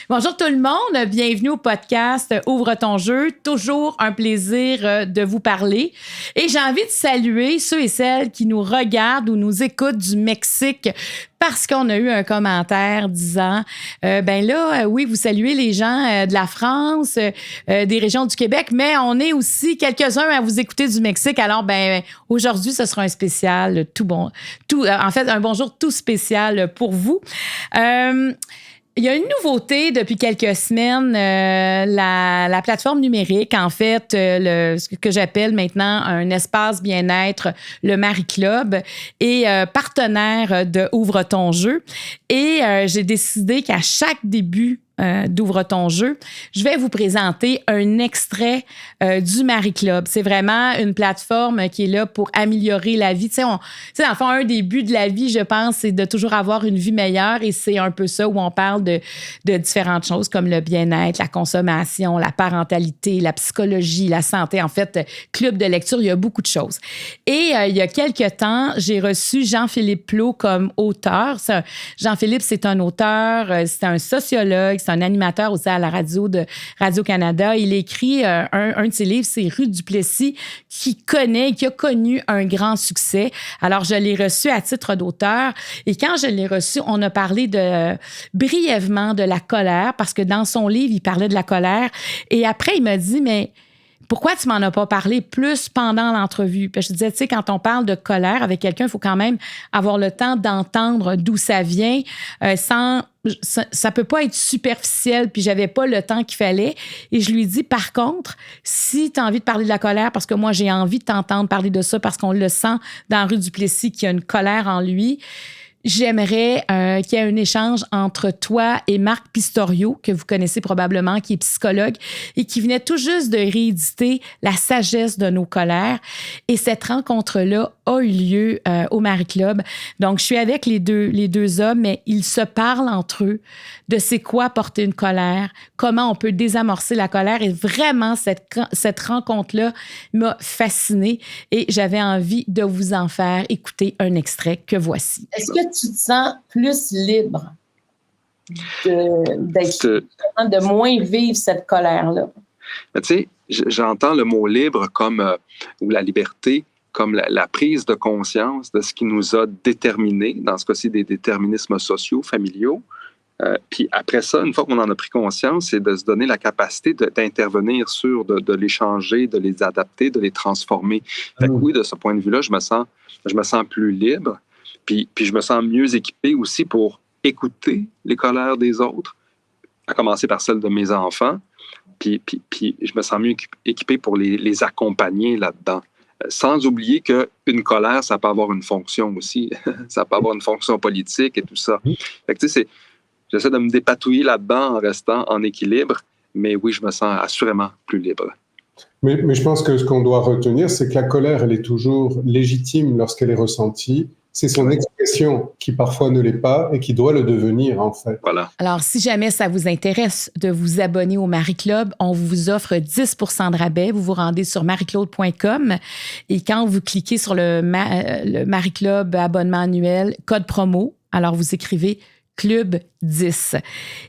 Bonjour tout le monde, bienvenue au podcast Ouvre ton jeu. Toujours un plaisir de vous parler. Et j'ai envie de saluer ceux et celles qui nous regardent ou nous écoutent du Mexique parce qu'on a eu un commentaire disant oui, vous saluez les gens de la France, des régions du Québec, mais on est aussi quelques-uns à vous écouter du Mexique. Alors, aujourd'hui, ce sera un spécial un bonjour tout spécial pour vous. Il y a une nouveauté depuis quelques semaines, la plateforme numérique, en fait, ce que j'appelle maintenant un espace bien-être, le Marie Club, est partenaire de Ouvre ton jeu. Et j'ai décidé qu'à chaque début d'Ouvre ton jeu, je vais vous présenter un extrait du Marie Club. C'est vraiment une plateforme qui est là pour améliorer la vie. Tu sais, dans le fond, un des buts de la vie, je pense, c'est de toujours avoir une vie meilleure et c'est un peu ça où on parle de différentes choses comme le bien-être, la consommation, la parentalité, la psychologie, la santé. En fait, club de lecture, il y a beaucoup de choses. Et il y a quelques temps, j'ai reçu Jean-Philippe Plot comme auteur. Jean-Philippe, c'est un auteur, c'est un sociologue, c'est un animateur aussi à la radio de Radio-Canada. Il écrit un de ses livres, c'est Rue Duplessis, qui a connu un grand succès. Alors, je l'ai reçu à titre d'auteur. Et quand je l'ai reçu, on a parlé brièvement de la colère, parce que dans son livre, il parlait de la colère. Et après, il m'a dit, mais pourquoi tu m'en as pas parlé plus pendant l'entrevue? Puis je disais, tu sais, quand on parle de colère avec quelqu'un, il faut quand même avoir le temps d'entendre d'où ça vient ça peut pas être superficiel, puis j'avais pas le temps qu'il fallait. Et je lui dis, par contre, si tu as envie de parler de la colère, parce que moi, j'ai envie de t'entendre parler de ça, parce qu'on le sent dans Rue Duplessis qu'il y a une colère en lui, j'aimerais qu'il y ait un échange entre toi et Marc Pistorio, que vous connaissez probablement, qui est psychologue et qui venait tout juste de rééditer La sagesse de nos colères. Et cette rencontre-là a eu lieu au Marie Club. Donc, je suis avec les deux hommes, mais ils se parlent entre eux de c'est quoi porter une colère, comment on peut désamorcer la colère. Et vraiment, cette rencontre-là m'a fascinée et j'avais envie de vous en faire écouter un extrait que voici. Est-ce que tu te sens plus libre de moins vivre cette colère-là? Tu sais, j'entends le mot libre comme, ou la liberté, comme la prise de conscience de ce qui nous a déterminés, dans ce cas-ci des déterminismes sociaux, familiaux. Puis après ça, une fois qu'on en a pris conscience, c'est de se donner la capacité d'intervenir sur, de les changer, de les adapter, de les transformer. Fait que oui, de ce point de vue-là, je me sens plus libre. Puis je me sens mieux équipé aussi pour écouter les colères des autres, à commencer par celles de mes enfants. Puis je me sens mieux équipé pour les accompagner là-dedans. Sans oublier qu'une colère, ça peut avoir une fonction aussi. Ça peut avoir une fonction politique et tout ça. Fait que tu sais, j'essaie de me dépatouiller là-dedans en restant en équilibre. Mais oui, je me sens assurément plus libre. Mais je pense que ce qu'on doit retenir, c'est que la colère, elle est toujours légitime lorsqu'elle est ressentie. C'est son expression qui parfois ne l'est pas et qui doit le devenir, en fait. Voilà. Alors, si jamais ça vous intéresse de vous abonner au Marie Club, on vous offre 10 % de rabais. Vous vous rendez sur marieclaude.com et quand vous cliquez sur le Marie Club abonnement annuel, code promo, alors vous écrivez Club 10.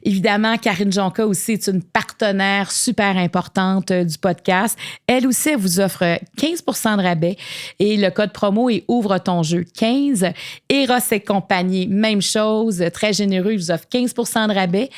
Évidemment, Karine Jonca aussi est une partenaire super importante du podcast. Elle aussi, elle vous offre 15 % de rabais et le code promo est Ouvre ton jeu 15. Eros et compagnie, même chose, très généreux, il vous offre 15 % de rabais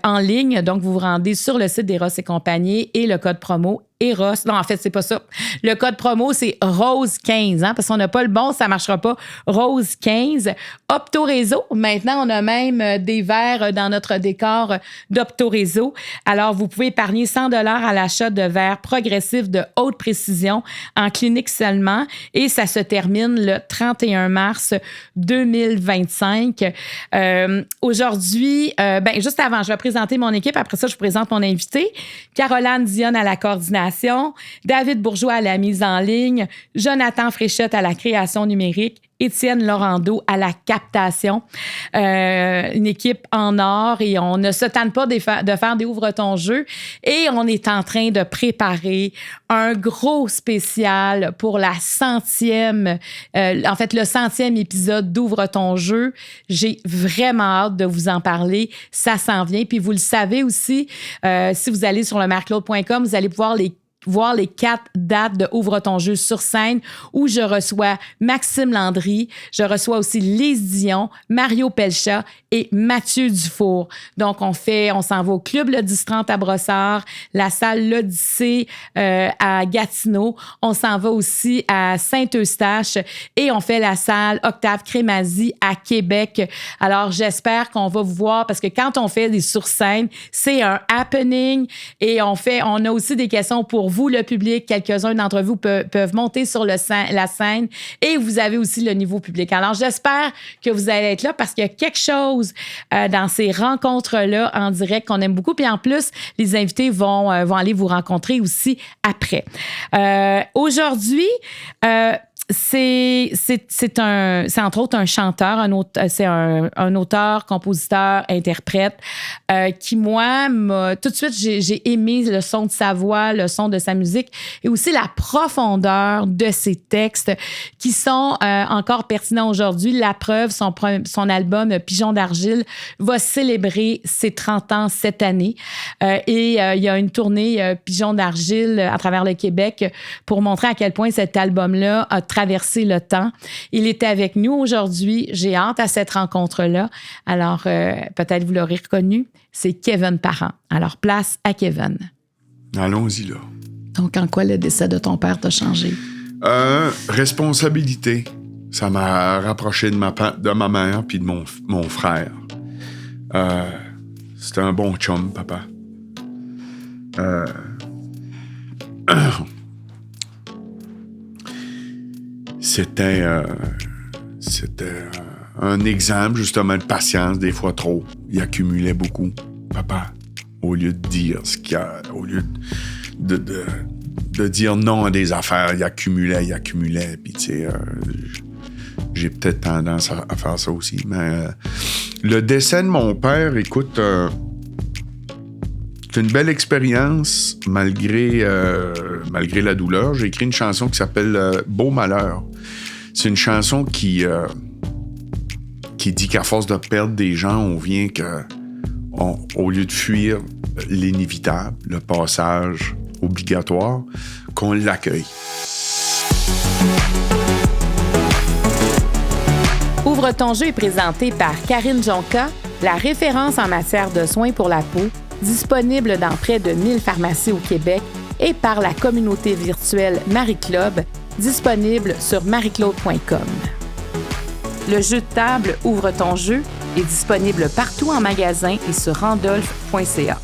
en ligne. Donc, vous vous rendez sur le site d'Eros et compagnie et le code promo Eros. Non, en fait, c'est pas ça. Le code promo, c'est Rose15, parce qu'on n'a pas le bon, ça marchera pas. Rose15. Optoréseau. Maintenant, on a même des verres dans notre décor d'Optoréseau. Alors, vous pouvez épargner 100 $ à l'achat de verres progressifs de haute précision en clinique seulement. Et ça se termine le 31 mars 2025. Aujourd'hui, juste avant, je vais présenter mon équipe. Après ça, je vous présente mon invité. Caroline Dionne à la coordination, David Bourgeois à la mise en ligne, Jonathan Fréchette à la création numérique Étienne Laurando à la captation, une équipe en or et on ne se tente pas de faire des Ouvre ton jeu et on est en train de préparer un gros spécial pour la 100e, le 100e épisode d'Ouvre ton jeu. J'ai vraiment hâte de vous en parler. Ça s'en vient. Puis vous le savez aussi, si vous allez sur le mareclaude.com, vous allez pouvoir voir les 4 dates de Ouvre ton jeu sur scène où je reçois Maxime Landry, je reçois aussi Lise Dion, Mario Pelcha et Mathieu Dufour. Donc, on s'en va au Club Le 10-30 à Brossard, la salle L'Odyssée à Gatineau. On s'en va aussi à Saint-Eustache et on fait la salle Octave Crémazie à Québec. Alors, j'espère qu'on va vous voir parce que quand on fait des sur-scènes, c'est un happening et on a aussi des questions pour vous, le public. Quelques-uns d'entre vous peuvent monter sur la scène et vous avez aussi le niveau public. Alors, j'espère que vous allez être là parce qu'il y a quelque chose dans ces rencontres-là en direct qu'on aime beaucoup. Puis en plus, les invités vont aller vous rencontrer aussi après. Aujourd'hui, c'est entre autres un chanteur, c'est un auteur, compositeur, interprète qui, moi, tout de suite, j'ai aimé le son de sa voix, le son de sa musique et aussi la profondeur de ses textes qui sont encore pertinents aujourd'hui. La preuve, son album Pigeon d'argile va célébrer ses 30 ans cette année et il y a une tournée Pigeon d'argile à travers le Québec pour montrer à quel point cet album-là a traverser le temps. Il était avec nous aujourd'hui. J'ai hâte à cette rencontre-là. Alors, peut-être vous l'aurez reconnu, c'est Kevin Parent. Alors, place à Kevin. Allons-y, là. Donc, en quoi le décès de ton père t'a changé? Responsabilité. Ça m'a rapproché de ma mère puis de mon frère. C'était un bon chum, papa. C'était un exemple, justement, de patience, des fois trop. Il accumulait beaucoup, papa. Au lieu de dire ce qu'il y a, au lieu de dire non à des affaires, il accumulait. Puis, tu sais, j'ai peut-être tendance à faire ça aussi. Mais le décès de mon père, écoute, c'est une belle expérience, malgré la douleur. J'ai écrit une chanson qui s'appelle Beau Malheur. C'est une chanson qui dit qu'à force de perdre des gens, on vient au lieu de fuir l'inévitable, le passage obligatoire, qu'on l'accueille. Ouvre ton jeu est présenté par Karine Jonca, la référence en matière de soins pour la peau, disponible dans près de 1000 pharmacies au Québec, et par la communauté virtuelle Marie-Club, disponible sur marieclaude.com. Le jeu de table Ouvre ton jeu est disponible partout en magasin et sur randolph.ca.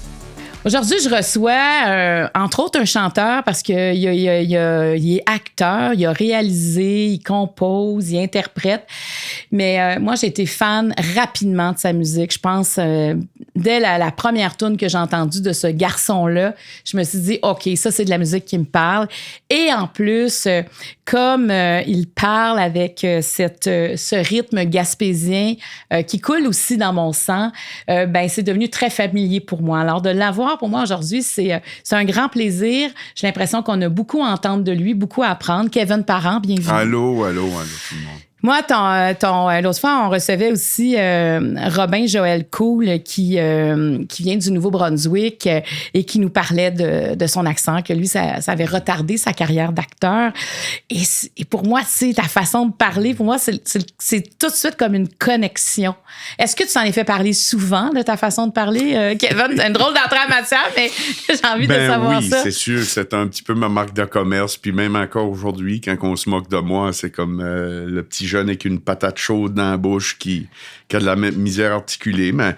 Aujourd'hui, je reçois, entre autres, un chanteur parce qu'il est acteur, il a réalisé, il compose, il interprète. Mais moi, j'ai été fan rapidement de sa musique. Je pense, dès la première tune que j'ai entendue de ce garçon-là, je me suis dit, OK, ça, c'est de la musique qui me parle. Et en plus, comme il parle avec ce rythme gaspésien qui coule aussi dans mon sang, c'est devenu très familier pour moi. Alors, de l'avoir pour moi aujourd'hui, c'est un grand plaisir. J'ai l'impression qu'on a beaucoup à entendre de lui, beaucoup à apprendre. Kevin Parent, bienvenue. Allô, tout le monde. Moi, l'autre fois, on recevait aussi Robin Joël Cool qui vient du Nouveau-Brunswick et qui nous parlait de son accent, que lui, ça avait retardé sa carrière d'acteur. Et pour moi, c'est ta façon de parler. Pour moi, c'est tout de suite comme une connexion. Est-ce que tu t'en es fait parler souvent de ta façon de parler, Kevin? C'est une drôle d'entrée en matière, mais j'ai envie de savoir ça. Oui, c'est sûr que c'est un petit peu ma marque de commerce. Puis même encore aujourd'hui, quand on se moque de moi, c'est comme le petit jeune avec une patate chaude dans la bouche qui a de la misère articulée. Mais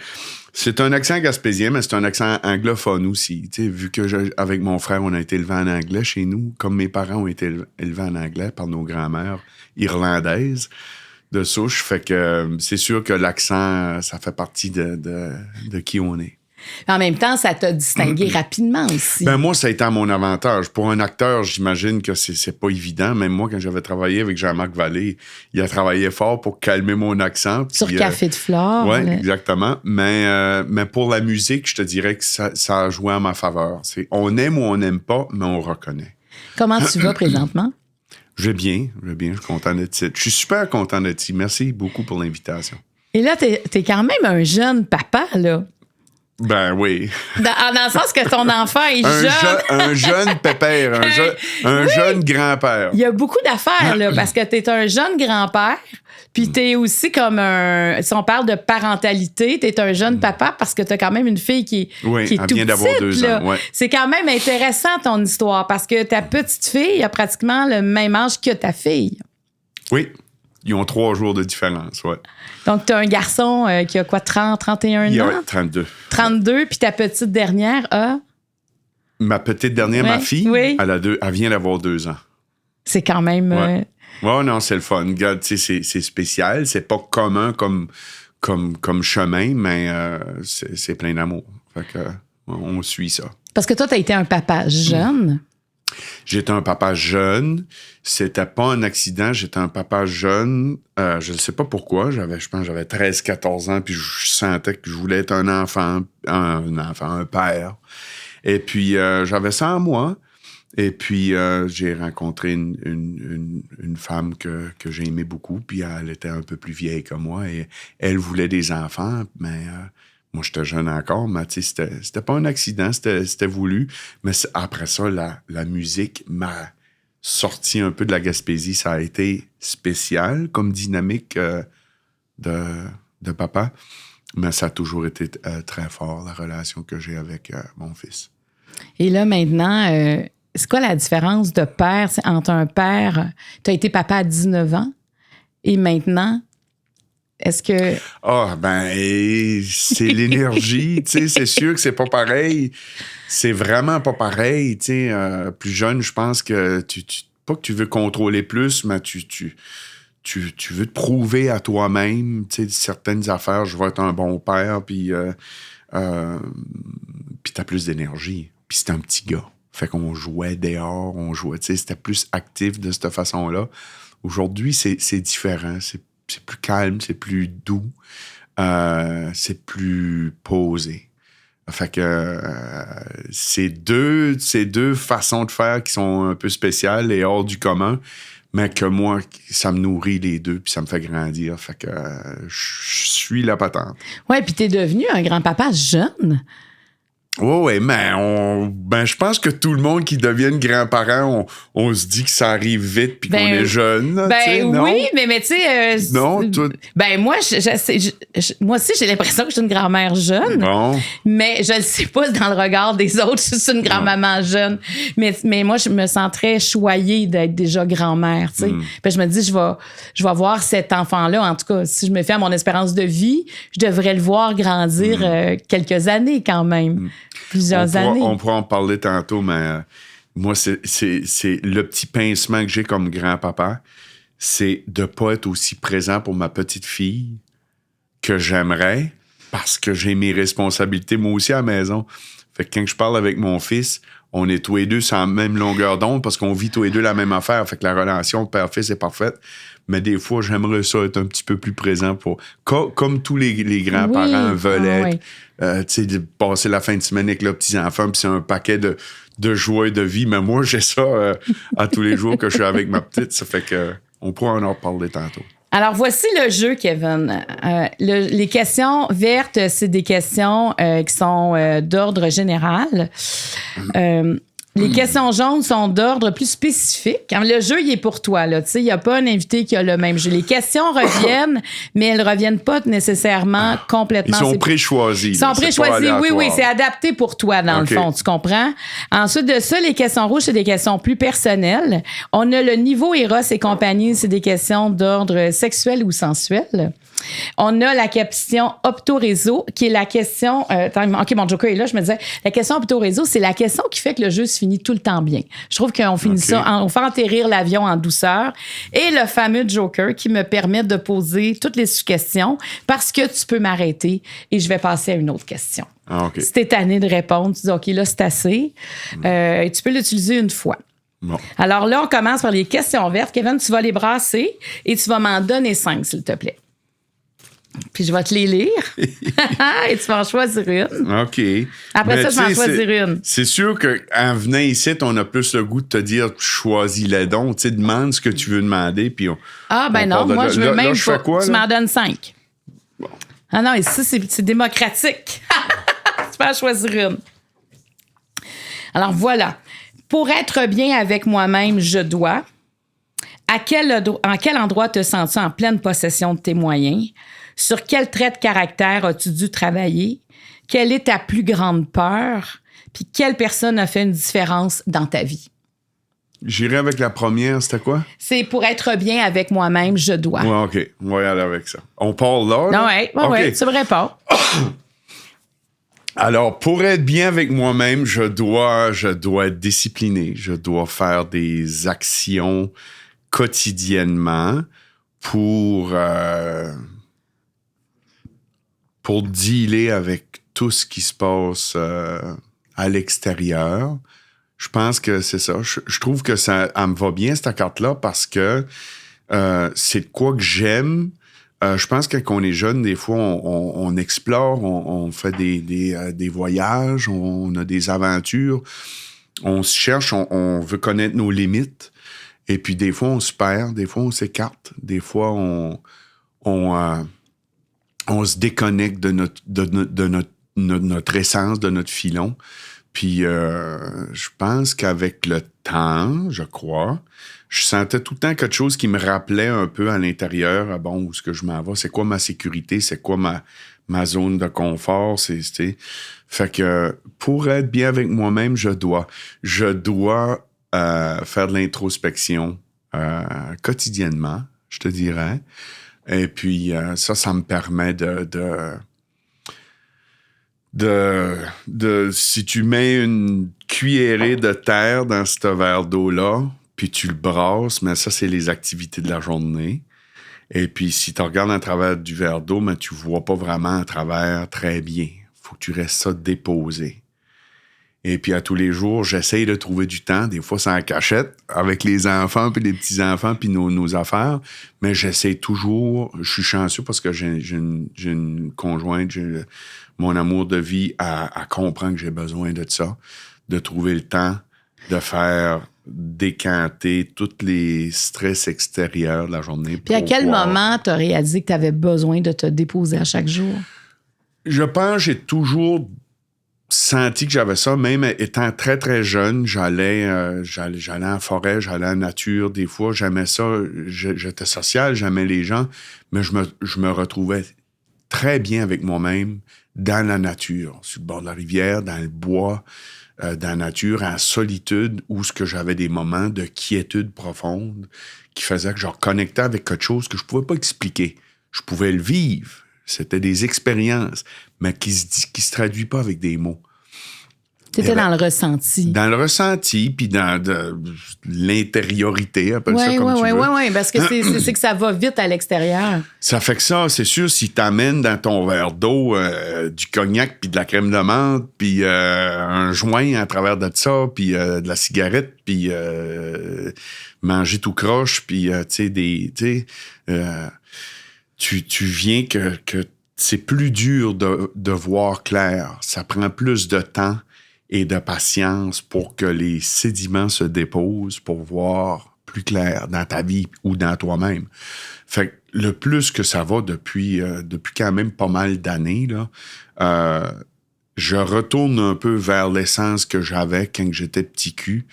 c'est un accent gaspésien, mais c'est un accent anglophone aussi. Tu sais, vu que avec mon frère, on a été élevés en anglais chez nous, comme mes parents ont été élevés en anglais par nos grands-mères irlandaises de souche. Fait que c'est sûr que l'accent, ça fait partie de qui on est. En même temps, ça t'a distingué rapidement aussi. Ben moi, ça a été à mon avantage. Pour un acteur, j'imagine que c'est pas évident. Même moi, quand j'avais travaillé avec Jean-Marc Vallée, il a travaillé fort pour calmer mon accent. Sur Café de Flore. Oui, exactement. Mais pour la musique, je te dirais que ça a joué en ma faveur. On aime ou on n'aime pas, mais on reconnaît. Comment tu vas présentement? Je vais bien. Je suis content d'être ici. Je suis super content d'être ici. Merci beaucoup pour l'invitation. Et là, t'es quand même un jeune papa, là. Ben oui. Dans le sens que ton enfant est jeune. Un jeune pépère, un jeune grand-père. Il y a beaucoup d'affaires, là, parce que t'es un jeune grand-père, puis t'es aussi comme si on parle de parentalité, t'es un jeune papa parce que t'as quand même une fille qui est tout elle vient d'avoir petite, 2 là. ans. Ouais. C'est quand même intéressant, ton histoire, parce que ta petite fille a pratiquement le même âge que ta fille. Oui. Ils ont 3 jours de différence, ouais. Donc, tu as un garçon qui a quoi, 30, 31 ans? Ouais, 32. 32, puis ta petite dernière a? Ma petite dernière, ma fille, elle vient d'avoir 2 ans. C'est quand même... Ouais, non, c'est le fun. Regarde, tu sais, c'est spécial. C'est pas commun comme chemin, mais c'est plein d'amour. Fait que on suit ça. Parce que toi, tu as été un papa jeune. J'étais un papa jeune. C'était pas un accident. J'étais un papa jeune. Je ne sais pas pourquoi. Je pense que j'avais 13-14 ans, puis je sentais que je voulais être un enfant, un père. Et puis, j'avais ça en moi. Et puis, j'ai rencontré une femme que j'ai aimée beaucoup, puis elle était un peu plus vieille que moi, et elle voulait des enfants, mais... moi, j'étais jeune encore, mais tu sais, c'était pas un accident, c'était voulu. Mais après ça, la musique m'a sorti un peu de la Gaspésie. Ça a été spécial comme dynamique de papa, mais ça a toujours été très fort, la relation que j'ai avec mon fils. Et là, maintenant, c'est quoi la différence de père entre un père... Tu as été papa à 19 ans et maintenant... Est-ce que... c'est l'énergie, tu sais, c'est sûr que c'est pas pareil. C'est vraiment pas pareil, tu sais. Plus jeune, je pense que pas que tu veux contrôler plus, mais tu veux te prouver à toi-même, tu sais, certaines affaires. Je vais être un bon père, puis t'as plus d'énergie. Puis c'est un petit gars. Fait qu'on jouait dehors, tu sais, c'était plus actif de cette façon-là. Aujourd'hui, c'est différent, c'est plus calme, c'est plus doux, c'est plus posé. Fait que c'est deux façons de faire qui sont un peu spéciales et hors du commun, mais que moi, ça me nourrit les deux, puis ça me fait grandir. Fait que je suis la patente. Ouais, puis t'es devenu un grand-papa jeune. Oui, mais je pense que tout le monde qui devient grand-parent, on se dit que ça arrive vite puis qu'on est jeune. Non? Oui, mais tu sais... non, toi... moi, moi aussi, j'ai l'impression que je suis une grand-mère jeune. Bon. Mais je le sais pas dans le regard des autres, je suis une grand-maman jeune. Mais moi, je me sens très choyée d'être déjà grand-mère, tu sais. Puis je me dis, je vais voir cet enfant-là. En tout cas, si je me fie à mon espérance de vie, je devrais le voir grandir quelques années quand même. Plusieurs années. On pourra en parler tantôt, mais moi, c'est le petit pincement que j'ai comme grand-papa, c'est de ne pas être aussi présent pour ma petite fille que j'aimerais parce que j'ai mes responsabilités, moi aussi, à la maison. Fait que quand je parle avec mon fils, on est tous les deux sur la même longueur d'onde parce qu'on vit tous les deux la même affaire. Fait que la relation père-fils est parfaite. Mais des fois, j'aimerais ça être un petit peu plus présent pour... Comme tous les grands-parents veulent être. Tu sais, de passer la fin de semaine avec leurs petits-enfants, puis c'est un paquet de joie et de vie. Mais moi, j'ai ça à tous les jours que je suis avec ma petite. Ça fait que on pourra en reparler tantôt. Alors, voici le jeu, Kevin. Les questions vertes, c'est des questions qui sont d'ordre général. Les questions jaunes sont d'ordre plus spécifique. Le jeu, il est pour toi. Il n'y a pas un invité qui a le même jeu. Les questions reviennent, mais elles ne reviennent pas nécessairement complètement. Ils sont préchoisis. Ils sont préchoisis, oui. C'est adapté pour toi, dans le fond, tu comprends? Ensuite de ça, les questions rouges, c'est des questions plus personnelles. On a le niveau Eros et compagnie, c'est des questions d'ordre sexuel ou sensuel. On a la question opto-réseau, qui est la question... OK, mon joker est là. Je me disais, la question opto-réseau, c'est la question qui fait que le jeu se finit tout le temps bien. Je trouve qu'on finit ça, on fait atterrir l'avion en douceur. Et le fameux joker qui me permet de poser toutes les questions parce que tu peux m'arrêter et je vais passer à une autre question. Ah, OK. Si t'es tanné de répondre, tu dis, OK, là, c'est assez. Et tu peux l'utiliser une fois. Bon. Alors là, on commence par les questions vertes. Kevin, tu vas les brasser et tu vas m'en donner 5, s'il te plaît. Puis je vais te les lire et tu vas en choisir une. OK. Après ça, je vais en choisir une. C'est sûr qu'en venant ici, on a plus le goût de te dire choisis-les donc. Tu sais, demande ce que tu veux demander. Puis non, moi, je veux là, même je fais pas. quoi, tu là? m'en donnes 5. Bon. Ah non, et ça, c'est démocratique. Tu peux en choisir une. Alors voilà. Pour être bien avec moi-même, je dois. En quel endroit te sens-tu en pleine possession de tes moyens? Sur quel trait de caractère as-tu dû travailler? Quelle est ta plus grande peur? Puis quelle personne a fait une différence dans ta vie? J'irai avec la première, c'était quoi? C'est pour être bien avec moi-même, je dois. Ouais, OK. On va y aller avec ça. On parle là? Là? Oui, tu me réponds. Alors, pour être bien avec moi-même, je dois être discipliné. Je dois faire des actions quotidiennement pour dealer avec tout ce qui se passe à l'extérieur. Je pense que c'est ça. Je trouve que elle me va bien, cette carte-là, parce que c'est de quoi que j'aime. Je pense que quand on est jeune, des fois, on explore, on fait des voyages, on a des aventures, on se cherche, on veut connaître nos limites. Et puis, des fois, on se perd, des fois, on s'écarte, des fois, on se déconnecte de notre essence, de notre filon. Puis, je pense qu'avec le temps, je crois, je sentais tout le temps quelque chose qui me rappelait un peu à l'intérieur, où est-ce que je m'en vais, c'est quoi ma sécurité, c'est quoi ma zone de confort, Fait que, pour être bien avec moi-même, je dois faire de l'introspection quotidiennement, je te dirais. Et puis, ça me permet si tu mets une cuillerée de terre dans ce verre d'eau-là, puis tu le brasses, mais ça, c'est les activités de la journée. Et puis, si tu regardes à travers du verre d'eau, mais tu vois pas vraiment à travers très bien. Faut que tu restes ça déposé. Et puis, à tous les jours, j'essaye de trouver du temps. Des fois, c'est en cachette avec les enfants, puis les petits-enfants, puis nos affaires. Mais j'essaie toujours... Je suis chanceux parce que j'ai une conjointe, mon amour de vie, à comprendre que j'ai besoin de ça, de trouver le temps de faire décanter tous les stress extérieurs de la journée. Puis à quel moment tu as réalisé que tu avais besoin de te déposer à chaque jour? Je pense que j'ai toujours senti que j'avais ça, même étant très, très jeune. J'allais en forêt, j'allais en nature. Des fois, j'aimais ça. J'étais social, j'aimais les gens, mais je me retrouvais très bien avec moi-même dans la nature, sur le bord de la rivière, dans le bois, dans la nature, en solitude, où ce que j'avais des moments de quiétude profonde qui faisaient que je reconnectais avec quelque chose que je pouvais pas expliquer. Je pouvais le vivre. C'était des expériences, mais qui se traduisent pas avec des mots. Tu étais dans le ressenti. Dans le ressenti, puis dans l'intériorité, appelle ça comme tu veux. Oui, parce que c'est que ça va vite à l'extérieur. Ça fait que ça, c'est sûr, si t'amènes dans ton verre d'eau du cognac, puis de la crème de menthe, puis un joint à travers de ça, puis de la cigarette, puis manger tout croche, puis tu viens que c'est plus dur de voir clair. Ça prend plus de temps et de patience pour que les sédiments se déposent pour voir plus clair dans ta vie ou dans toi-même. Fait que le plus que ça va depuis quand même pas mal d'années, là, je retourne un peu vers l'essence que j'avais quand j'étais petit cul.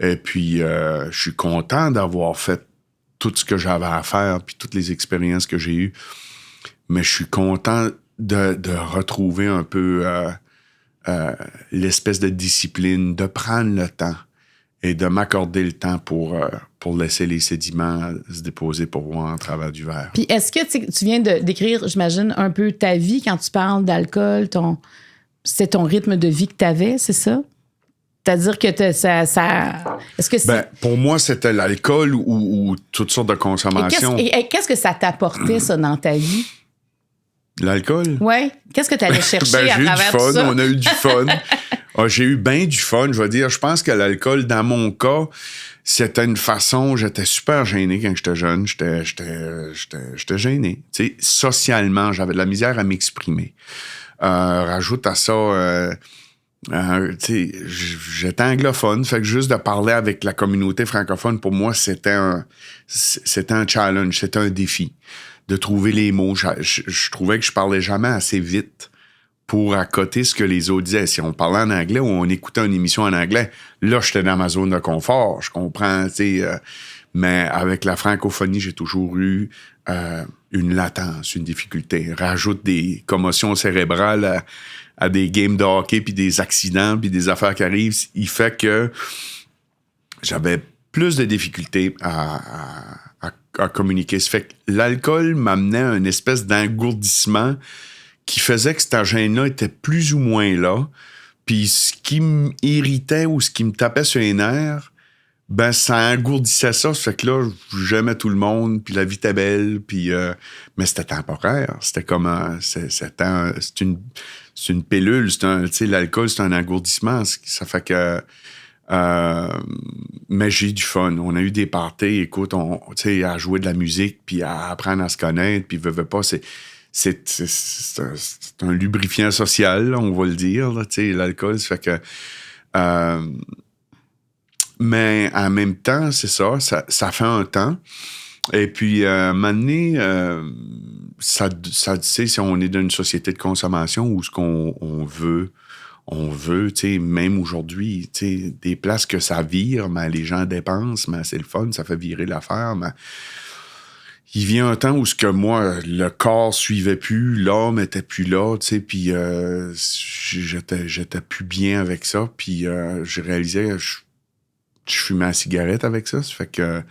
Et puis, je suis content d'avoir fait tout ce que j'avais à faire puis toutes les expériences que j'ai eues. Mais je suis content de retrouver un peu l'espèce de discipline, de prendre le temps et de m'accorder le temps pour laisser les sédiments se déposer pour moi en travers du verre. Puis est-ce que tu viens de décrire, j'imagine, un peu ta vie quand tu parles d'alcool, c'est ton rythme de vie que tu avais, c'est ça? C'est-à-dire que ça est-ce que c'est... Pour moi, c'était l'alcool ou toutes sortes de consommations. Et qu'est-ce que ça t'apportait, ça, dans ta vie? L'alcool? Oui. Qu'est-ce que tu allais chercher à travers tout ça? J'ai eu du fun, on a eu du fun. J'ai eu bien du fun, je veux dire. Je pense que l'alcool, dans mon cas, c'était une façon... J'étais super gêné quand j'étais jeune. J'étais gêné. Tu sais, socialement, j'avais de la misère à m'exprimer. Rajoute à ça... j'étais anglophone, fait que juste de parler avec la communauté francophone, pour moi, c'était un challenge, c'était un défi de trouver les mots. Je trouvais que je parlais jamais assez vite pour accoter ce que les autres disaient. Si on parlait en anglais ou on écoutait une émission en anglais, là, j'étais dans ma zone de confort, je comprends, mais avec la francophonie, j'ai toujours eu une latence, une difficulté. Rajoute des commotions cérébrales à des games de hockey, puis des accidents, puis des affaires qui arrivent, il fait que j'avais plus de difficultés à communiquer. Ça fait que l'alcool m'amenait à une espèce d'engourdissement qui faisait que cette gêne-là était plus ou moins là, puis ce qui m'irritait ou ce qui me tapait sur les nerfs, ça engourdissait ça. Ça fait que là, j'aimais tout le monde, puis la vie était belle, puis... mais c'était temporaire. C'était comme c'est une pilule. L'alcool, c'est un engourdissement. Ça fait que... mais j'ai eu du fun. On a eu des parties, écoute, à jouer de la musique, puis à apprendre à se connaître, puis veut pas, c'est un lubrifiant social, là, on va le dire, là, l'alcool. Ça fait que... mais en même temps, c'est ça fait un temps. Et puis, à un moment donné, si on est dans une société de consommation où ce qu'on veut, même aujourd'hui, des places que ça vire, mais les gens dépensent, mais c'est le fun, ça fait virer l'affaire, mais il vient un temps où ce que moi, le corps suivait plus, l'homme était plus là, puis j'étais plus bien avec ça, puis j'ai réalisé, je fumais la cigarette avec ça. Ça fait que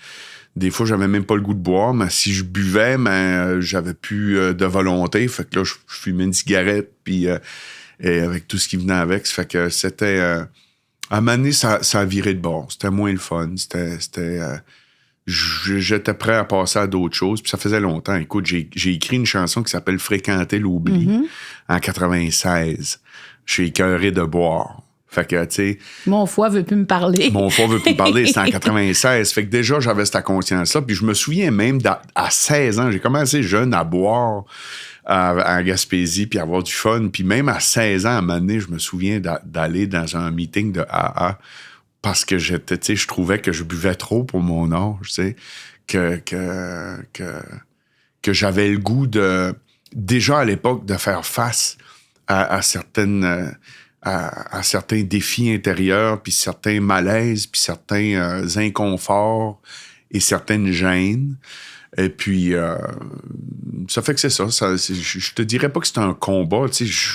des fois, j'avais même pas le goût de boire, mais si je buvais, j'avais plus de volonté. Fait que là, je fumais une cigarette, puis et avec tout ce qui venait avec. Ça fait que c'était... à un moment donné, ça a viré de bord. C'était moins le fun. J'étais prêt à passer à d'autres choses, puis ça faisait longtemps. Écoute, j'ai écrit une chanson qui s'appelle « Fréquenter l'oubli » en 96. Je suis écœuré de boire. Fait que, tu sais... Mon foie veut plus me parler. Mon foie veut plus me parler. C'était en 96. Fait que déjà, j'avais cette conscience-là. Puis je me souviens même, à 16 ans, j'ai commencé jeune à boire en Gaspésie puis avoir du fun. Puis même à 16 ans, à un moment donné, je me souviens d'aller dans un meeting de AA parce que j'étais, tu sais, je trouvais que je buvais trop pour mon âge, tu sais, que j'avais le goût de... Déjà, à l'époque, de faire face à certaines... À certains défis intérieurs, puis certains malaises, puis certains inconforts et certaines gênes. Et puis, ça fait que c'est ça. Je te dirais pas que c'est un combat.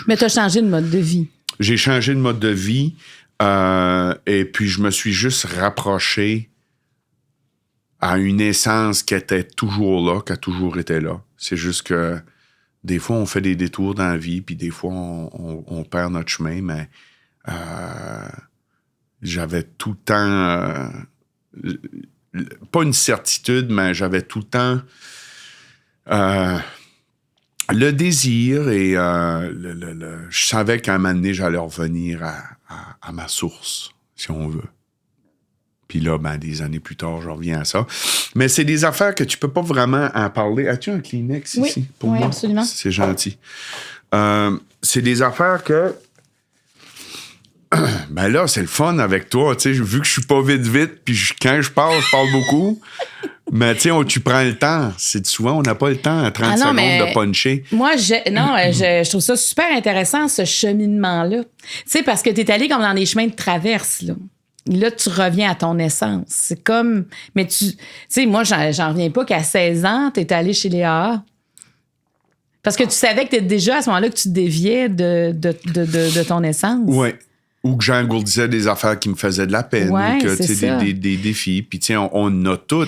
Mais tu as changé de mode de vie. J'ai changé de mode de vie. Et puis, je me suis juste rapproché à une essence qui était toujours là, qui a toujours été là. C'est juste que des fois, on fait des détours dans la vie, puis des fois, on perd notre chemin, mais j'avais tout le temps... pas une certitude, mais j'avais tout le temps le désir et je savais qu'à un moment donné, j'allais revenir à ma source, si on veut. Puis là, des années plus tard, je reviens à ça. Mais c'est des affaires que tu peux pas vraiment en parler. As-tu un Kleenex ici pour moi? Absolument. C'est gentil. C'est des affaires que... là, c'est le fun avec toi. Tu sais, vu que je suis pas vite, puis quand je parle beaucoup. Mais tu sais, tu prends le temps. C'est souvent, on n'a pas le temps à 30 secondes de puncher. Moi, je trouve ça super intéressant, ce cheminement-là. Tu sais, parce que tu es allé comme dans des chemins de traverse, là. Là, tu reviens à ton essence. C'est comme... Mais tu sais, moi, j'en reviens pas qu'à 16 ans, tu es allé chez les AA. Parce que tu savais que tu étais déjà à ce moment-là que tu déviais de ton essence. Oui. Ou que j'engourdissais des affaires qui me faisaient de la peine. Ouais, ou que, c'est ça. des défis. Puis, on a tout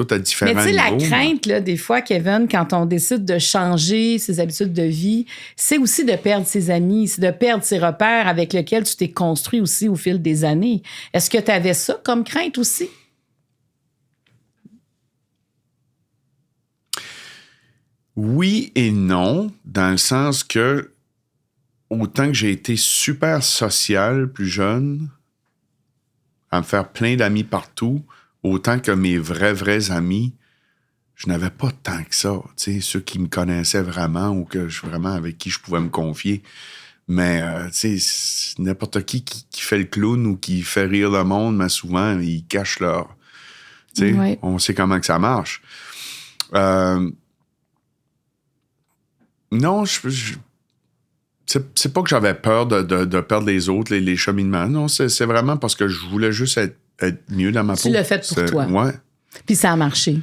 à différents Mais tu sais, la niveaux. crainte, là, des fois, Kevin, quand on décide de changer ses habitudes de vie, c'est aussi de perdre ses amis, c'est de perdre ses repères avec lesquels tu t'es construit aussi au fil des années. Est-ce que tu avais ça comme crainte aussi? Oui et non, dans le sens que autant que j'ai été super social plus jeune, à me faire plein d'amis partout, autant que mes vrais amis, je n'avais pas tant que ça. Tu sais, ceux qui me connaissaient vraiment ou vraiment avec qui je pouvais me confier. Mais, tu sais, n'importe qui fait le clown ou qui fait rire le monde, mais souvent, ils cachent leur... Tu sais, Ouais. on sait comment que ça marche. Non, c'est pas que j'avais peur de perdre les autres, les cheminements. Non, c'est vraiment parce que je voulais juste être mieux dans ma peau. Tu l'as fait pour toi. Ouais. Puis ça a marché.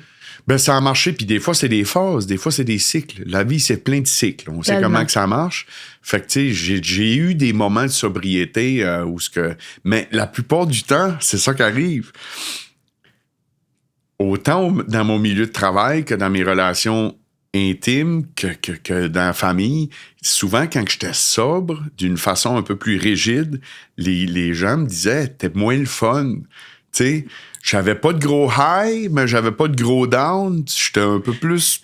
Ben, ça a marché, puis des fois, c'est des phases, des fois, c'est des cycles. La vie, c'est plein de cycles. On sait Tellement. comment que ça marche. Fait que, tu sais, j'ai eu des moments de sobriété mais la plupart du temps, c'est ça qui arrive. Autant dans mon milieu de travail que dans mes relations intimes, que dans la famille, souvent, quand j'étais sobre, d'une façon un peu plus rigide, les gens me disaient « t'es moins le fun ». Tu sais, j'avais pas de gros high, mais j'avais pas de gros down. J'étais un peu plus...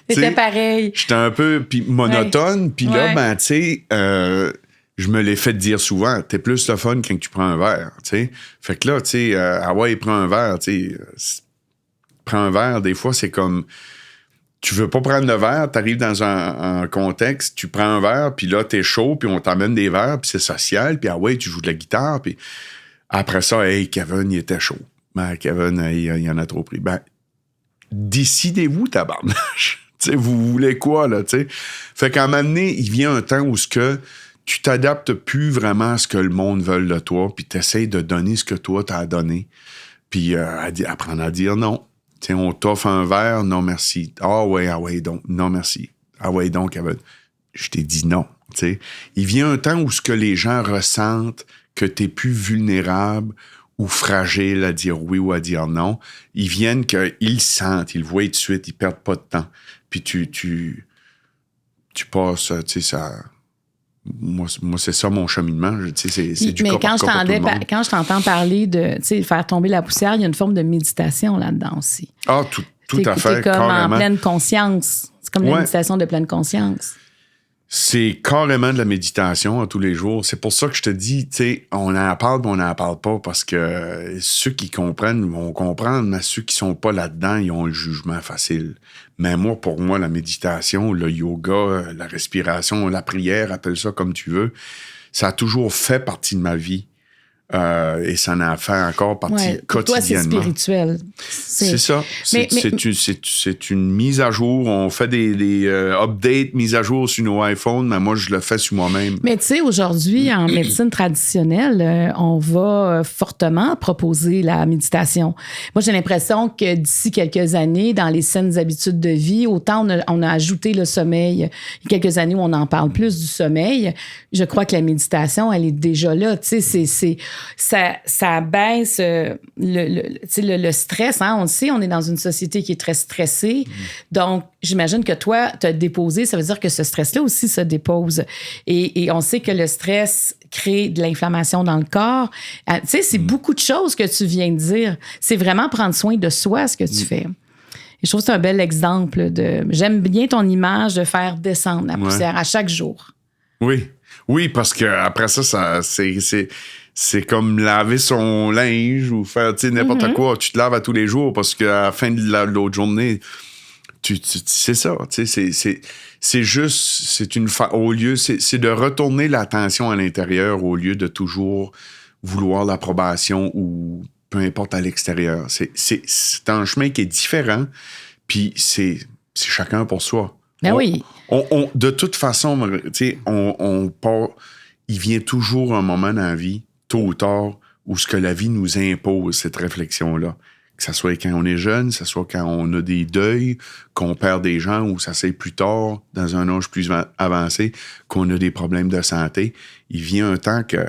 C'était pareil. J'étais un peu monotone. Puis là, Ouais. ben, tu sais, je me l'ai fait dire souvent. T'es plus le fun quand tu prends un verre, tu sais. Fait que là, tu sais, ouais, prends un verre, tu sais. Prends un verre, des fois, c'est comme... Tu veux pas prendre le verre, t'arrives dans un contexte, tu prends un verre, puis là, t'es chaud, puis on t'amène des verres, puis c'est social, puis ouais, tu joues de la guitare, puis après ça, hey, Kevin, il était chaud. Ben, Kevin, il en a trop pris. Ben, décidez-vous, tabarnache. Tu sais, vous voulez quoi, là, tu sais? Fait qu'à un moment donné, il vient un temps où tu t'adaptes plus vraiment à ce que le monde veut de toi, puis t'essayes de donner ce que toi t'as à donner, puis apprendre à dire non. T'sais, on t'offre un verre, non merci. Ah ouais, donc, non merci. Ah ouais, donc, je t'ai dit non. T'sais. Il vient un temps où ce que les gens ressentent que t'es plus vulnérable ou fragile à dire oui ou à dire non, ils viennent qu'ils sentent, ils le voient tout de suite, ils perdent pas de temps. Puis tu passes, tu sais, ça... Moi, c'est ça mon cheminement. C'est du Mais cas par cas pour tout le monde. quand je t'entends parler de faire tomber la poussière, il y a une forme de méditation là-dedans aussi. Ah, tout à fait, T'es comme carrément. en pleine conscience. C'est comme la méditation de pleine conscience. C'est carrément de la méditation à tous les jours. C'est pour ça que je te dis, tu sais, on en parle, mais on n'en parle pas parce que ceux qui comprennent vont comprendre, mais ceux qui sont pas là-dedans, ils ont le jugement facile. Mais pour moi, la méditation, le yoga, la respiration, la prière, appelle ça comme tu veux, ça a toujours fait partie de ma vie. Et ça en a fait encore partie pour toi, c'est quotidiennement. spirituel. C'est ça. Mais- C'est une mise à jour. On fait des updates, mises à jour sur nos iPhones, mais moi, je le fais sur moi-même. Mais tu sais, aujourd'hui, en médecine traditionnelle, on va fortement proposer la méditation. Moi, j'ai l'impression que d'ici quelques années, dans les saines habitudes de vie, autant on a ajouté le sommeil. Il y a quelques années où on en parle plus du sommeil. Je crois que la méditation, elle est déjà là. Tu sais, ça baisse le stress. Hein? On le sait, on est dans une société qui est très stressée. Donc, j'imagine que toi, t'as déposé, ça veut dire que ce stress-là aussi se dépose. Et on sait que le stress crée de l'inflammation dans le corps. Tu sais, c'est beaucoup de choses que tu viens de dire. C'est vraiment prendre soin de soi, ce que tu fais. Et je trouve que c'est un bel exemple de... J'aime bien ton image de faire descendre la poussière à chaque jour. Oui, parce que après ça c'est comme laver son linge ou faire n'importe quoi. Tu te laves à tous les jours parce qu'à la fin de l'autre journée, c'est ça. C'est juste, au lieu, c'est de retourner l'attention à l'intérieur au lieu de toujours vouloir l'approbation ou peu importe à l'extérieur. C'est un chemin qui est différent, puis c'est chacun pour soi. Ben oui. De toute façon, on part, il vient toujours un moment dans la vie, tôt ou tard, où ce que la vie nous impose, cette réflexion-là. Que ce soit quand on est jeune, que ce soit quand on a des deuils, qu'on perd des gens, ou ça c'est plus tard, dans un âge plus avancé, qu'on a des problèmes de santé. Il vient un temps que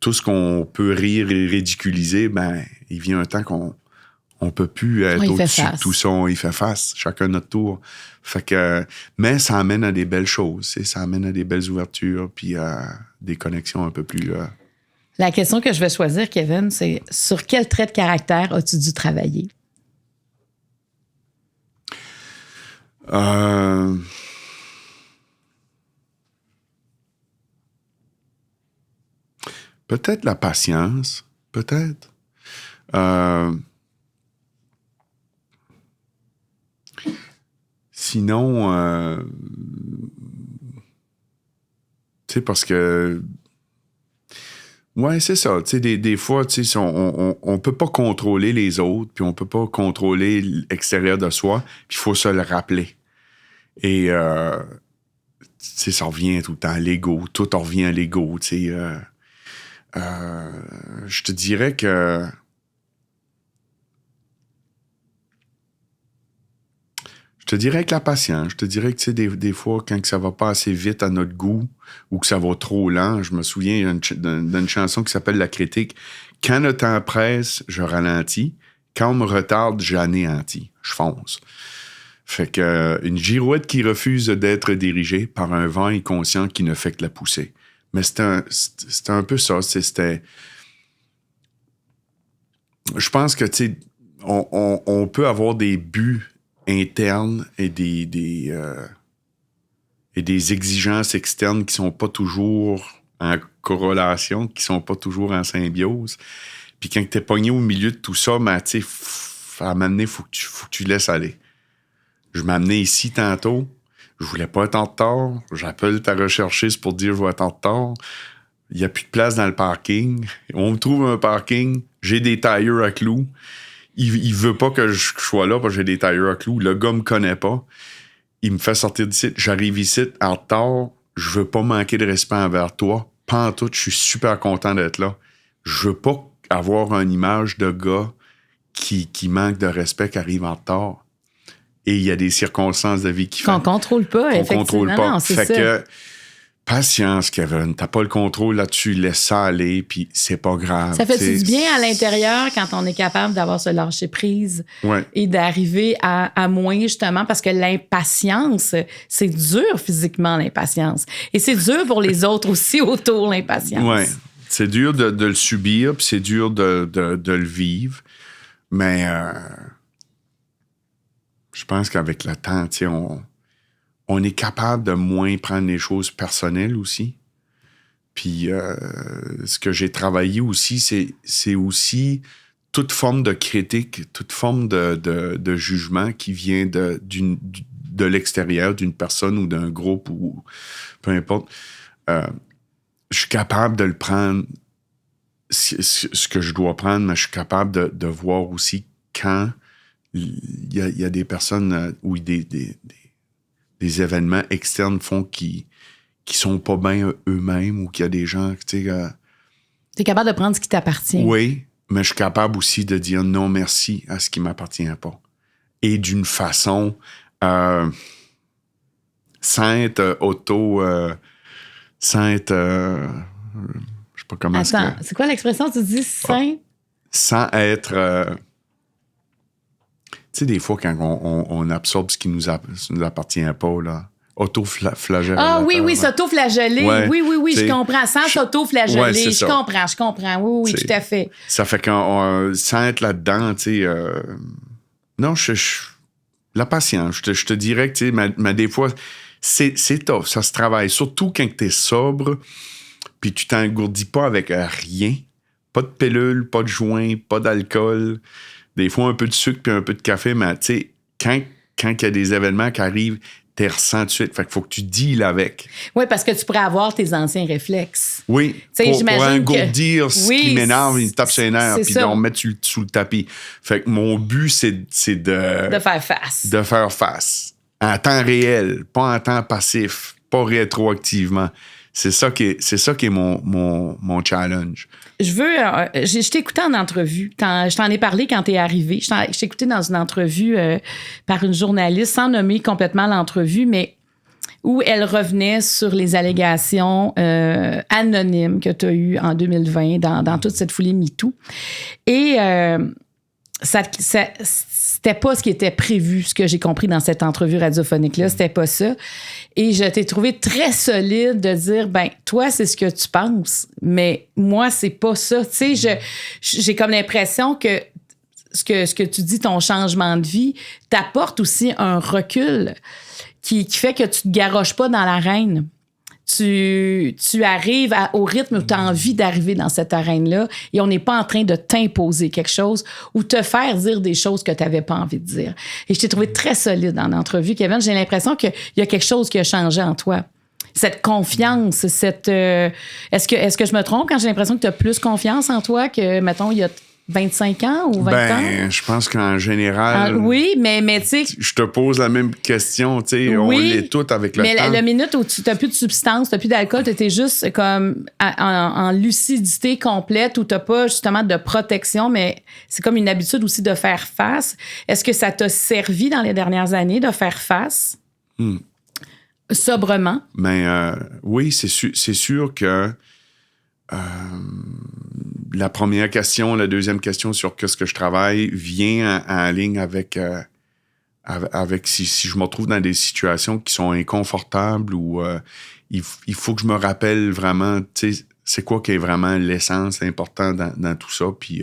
tout ce qu'on peut rire et ridiculiser, ben, il vient un temps qu'on on peut plus être au-dessus de tout ça. Il fait face, chacun notre tour. Fait que, mais ça amène à des belles choses. Ça amène à des belles ouvertures puis à des connexions un peu plus... La question que je vais choisir, Kevin, c'est sur quel trait de caractère as-tu dû travailler? Peut-être la patience. Peut-être. Sinon, tu sais, parce que... Ouais, c'est ça. Tu sais, des fois, tu sais, on peut pas contrôler les autres, puis on peut pas contrôler l'extérieur de soi, puis il faut se le rappeler. Et, tu sais, ça revient tout le temps à l'ego. Tout en revient à l'ego, tu sais. Je te dirais que... Je te dirais que la patience. Je te dirais que, tu sais, des fois, quand ça va pas assez vite à notre goût ou que ça va trop lent, je me souviens d'une chanson qui s'appelle La Critique. Quand le temps presse, je ralentis. Quand on me retarde, j'anéantis. Je fonce. Fait que une girouette qui refuse d'être dirigée par un vent inconscient qui ne fait que la pousser. Mais c'était un peu ça. C'était... Je pense que, tu sais, on peut avoir des buts internes et des exigences externes qui sont pas toujours en corrélation, qui sont pas toujours en symbiose. Puis quand t'es pogné au milieu de tout ça, ben, tu sais, à un moment donné, faut que tu laisses aller. Je m'amenais ici tantôt, je voulais pas être en retard, j'appelle ta recherchiste pour dire je vais être en retard. Il y a plus de place dans le parking. On me trouve un parking, j'ai des tailleurs à clous. Il veut pas que je sois là parce que j'ai des tailleurs à clous. Le gars me connaît pas. Il me fait sortir d'ici. J'arrive ici en retard. Je veux pas manquer de respect envers toi. Pantoute, je suis super content d'être là. Je veux pas avoir une image de gars qui manque de respect, qui arrive en retard. Et il y a des circonstances de vie qui font... Qu'on contrôle pas, effectivement. Contrôle pas. Non, c'est fait ça. Que, patience, Kevin. T'as pas le contrôle là-dessus. Laisse ça aller, puis c'est pas grave. Ça fait du bien à l'intérieur quand on est capable d'avoir ce lâcher-prise et d'arriver à moins, justement, parce que l'impatience, c'est dur physiquement, l'impatience. Et c'est dur pour les autres aussi autour, l'impatience. Oui. C'est dur de le subir, puis c'est dur de le vivre. Mais je pense qu'avec le temps, tu sais, on est capable de moins prendre les choses personnelles aussi. Puis ce que j'ai travaillé aussi, c'est aussi toute forme de critique, toute forme de jugement qui vient de l'extérieur, d'une personne ou d'un groupe ou peu importe. Je suis capable de le prendre, ce que je dois prendre, mais je suis capable de voir aussi quand il y a des personnes ou des événements externes font qui sont pas bien eux-mêmes ou qu'il y a des gens, tu sais... T'es capable de prendre ce qui t'appartient. Oui, mais je suis capable aussi de dire non merci à ce qui m'appartient pas. Et d'une façon sainte, sainte... je sais pas comment... Attends, c'est quoi l'expression? Tu dis sainte? Sans être... tu sais, des fois, quand on absorbe ce qui nous appartient pas, là, auto-flageller. Ah oui, s'auto-flageller. Ouais, oui, je comprends. Sans s'auto-flageller, ouais, je comprends. Oui, tout à fait. Ça fait sans être là-dedans, tu sais... non, la patience, je te dirais que, tu sais, mais des fois, c'est tough, ça se travaille. Surtout quand t'es sobre, puis tu t'engourdis pas avec rien. Pas de pilule, pas de joint, pas d'alcool... Des fois, un peu de sucre puis un peu de café, mais tu sais, quand il y a des événements qui arrivent, t'es ressent tout de suite. Fait qu'il faut que tu deals avec. Oui, parce que tu pourrais avoir tes anciens réflexes. Oui, pour engourdir ce qui m'énerve, il tape sur les nerfs, puis de le mettre sous le tapis. Fait que mon but, c'est de... De faire face. De faire face. En temps réel, pas en temps passif, pas rétroactivement. C'est ça qui est mon challenge. Je t'ai écouté en entrevue. Je t'en ai parlé quand t'es arrivé. Je t'ai écouté dans une entrevue par une journaliste, sans nommer complètement l'entrevue, mais où elle revenait sur les allégations anonymes que tu as eues en 2020 dans toute cette foulée MeToo. Et c'était pas ce qui était prévu, ce que j'ai compris dans cette entrevue radiophonique-là, c'était pas ça. Et je t'ai trouvé très solide de dire, ben toi, c'est ce que tu penses, mais moi, c'est pas ça. Tu sais, j'ai comme l'impression que ce que tu dis, ton changement de vie, t'apporte aussi un recul qui fait que tu te garoches pas dans l'arène. Tu arrives au rythme où tu as envie d'arriver dans cette arène-là et on n'est pas en train de t'imposer quelque chose ou te faire dire des choses que tu n'avais pas envie de dire. Et je t'ai trouvé très solide dans l'entrevue, Kevin. J'ai l'impression qu'il y a quelque chose qui a changé en toi. Cette confiance, est-ce que je me trompe quand j'ai l'impression que tu as plus confiance en toi que, mettons, il y a 25 ans ou 20 ans? Je pense qu'en général... oui, mais tu sais... Je te pose la même question, tu sais, on l'est toutes avec le temps. Mais la minute où tu n'as plus de substance, tu n'as plus d'alcool, tu étais juste comme en lucidité complète où tu n'as pas justement de protection, mais c'est comme une habitude aussi de faire face. Est-ce que ça t'a servi dans les dernières années de faire face? Sobrement? Oui, c'est sûr que... la première question, la deuxième question sur qu'est-ce que je travaille vient en ligne avec si je me retrouve dans des situations qui sont inconfortables ou il faut que je me rappelle vraiment, tu sais, c'est quoi qui est vraiment l'essence important dans tout ça, puis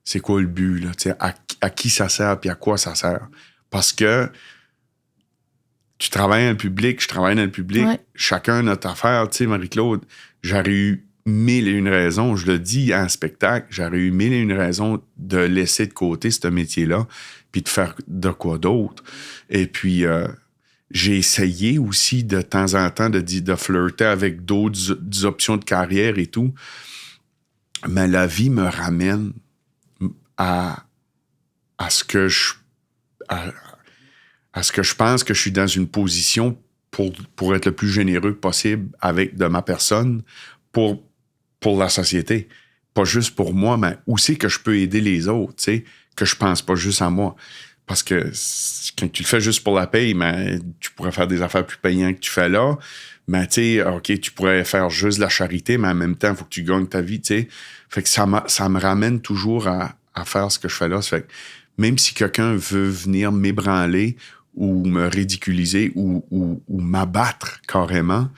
c'est quoi le but, là, tu sais, à qui ça sert, puis à quoi ça sert. Parce que tu travailles dans le public, je travaille dans le public, chacun a notre affaire, tu sais, Marie-Claude, j'aurais eu 1001 raisons, je le dis en spectacle, j'aurais eu 1001 raisons de laisser de côté ce métier-là puis de faire de quoi d'autre. Et puis, j'ai essayé aussi de temps en temps de flirter avec d'autres options de carrière et tout. Mais la vie me ramène à ce que je pense que je suis dans une position pour être le plus généreux possible de ma personne pour la société. Pas juste pour moi, mais où c'est que je peux aider les autres, tu sais, que je pense pas juste à moi. Parce que quand tu le fais juste pour la paye, mais tu pourrais faire des affaires plus payantes que tu fais là. Mais tu sais, OK, tu pourrais faire juste la charité, mais en même temps, il faut que tu gagnes ta vie, tu sais. Fait que ça me ramène toujours à faire ce que je fais là. Ça fait que même si quelqu'un veut venir m'ébranler ou me ridiculiser ou m'abattre carrément,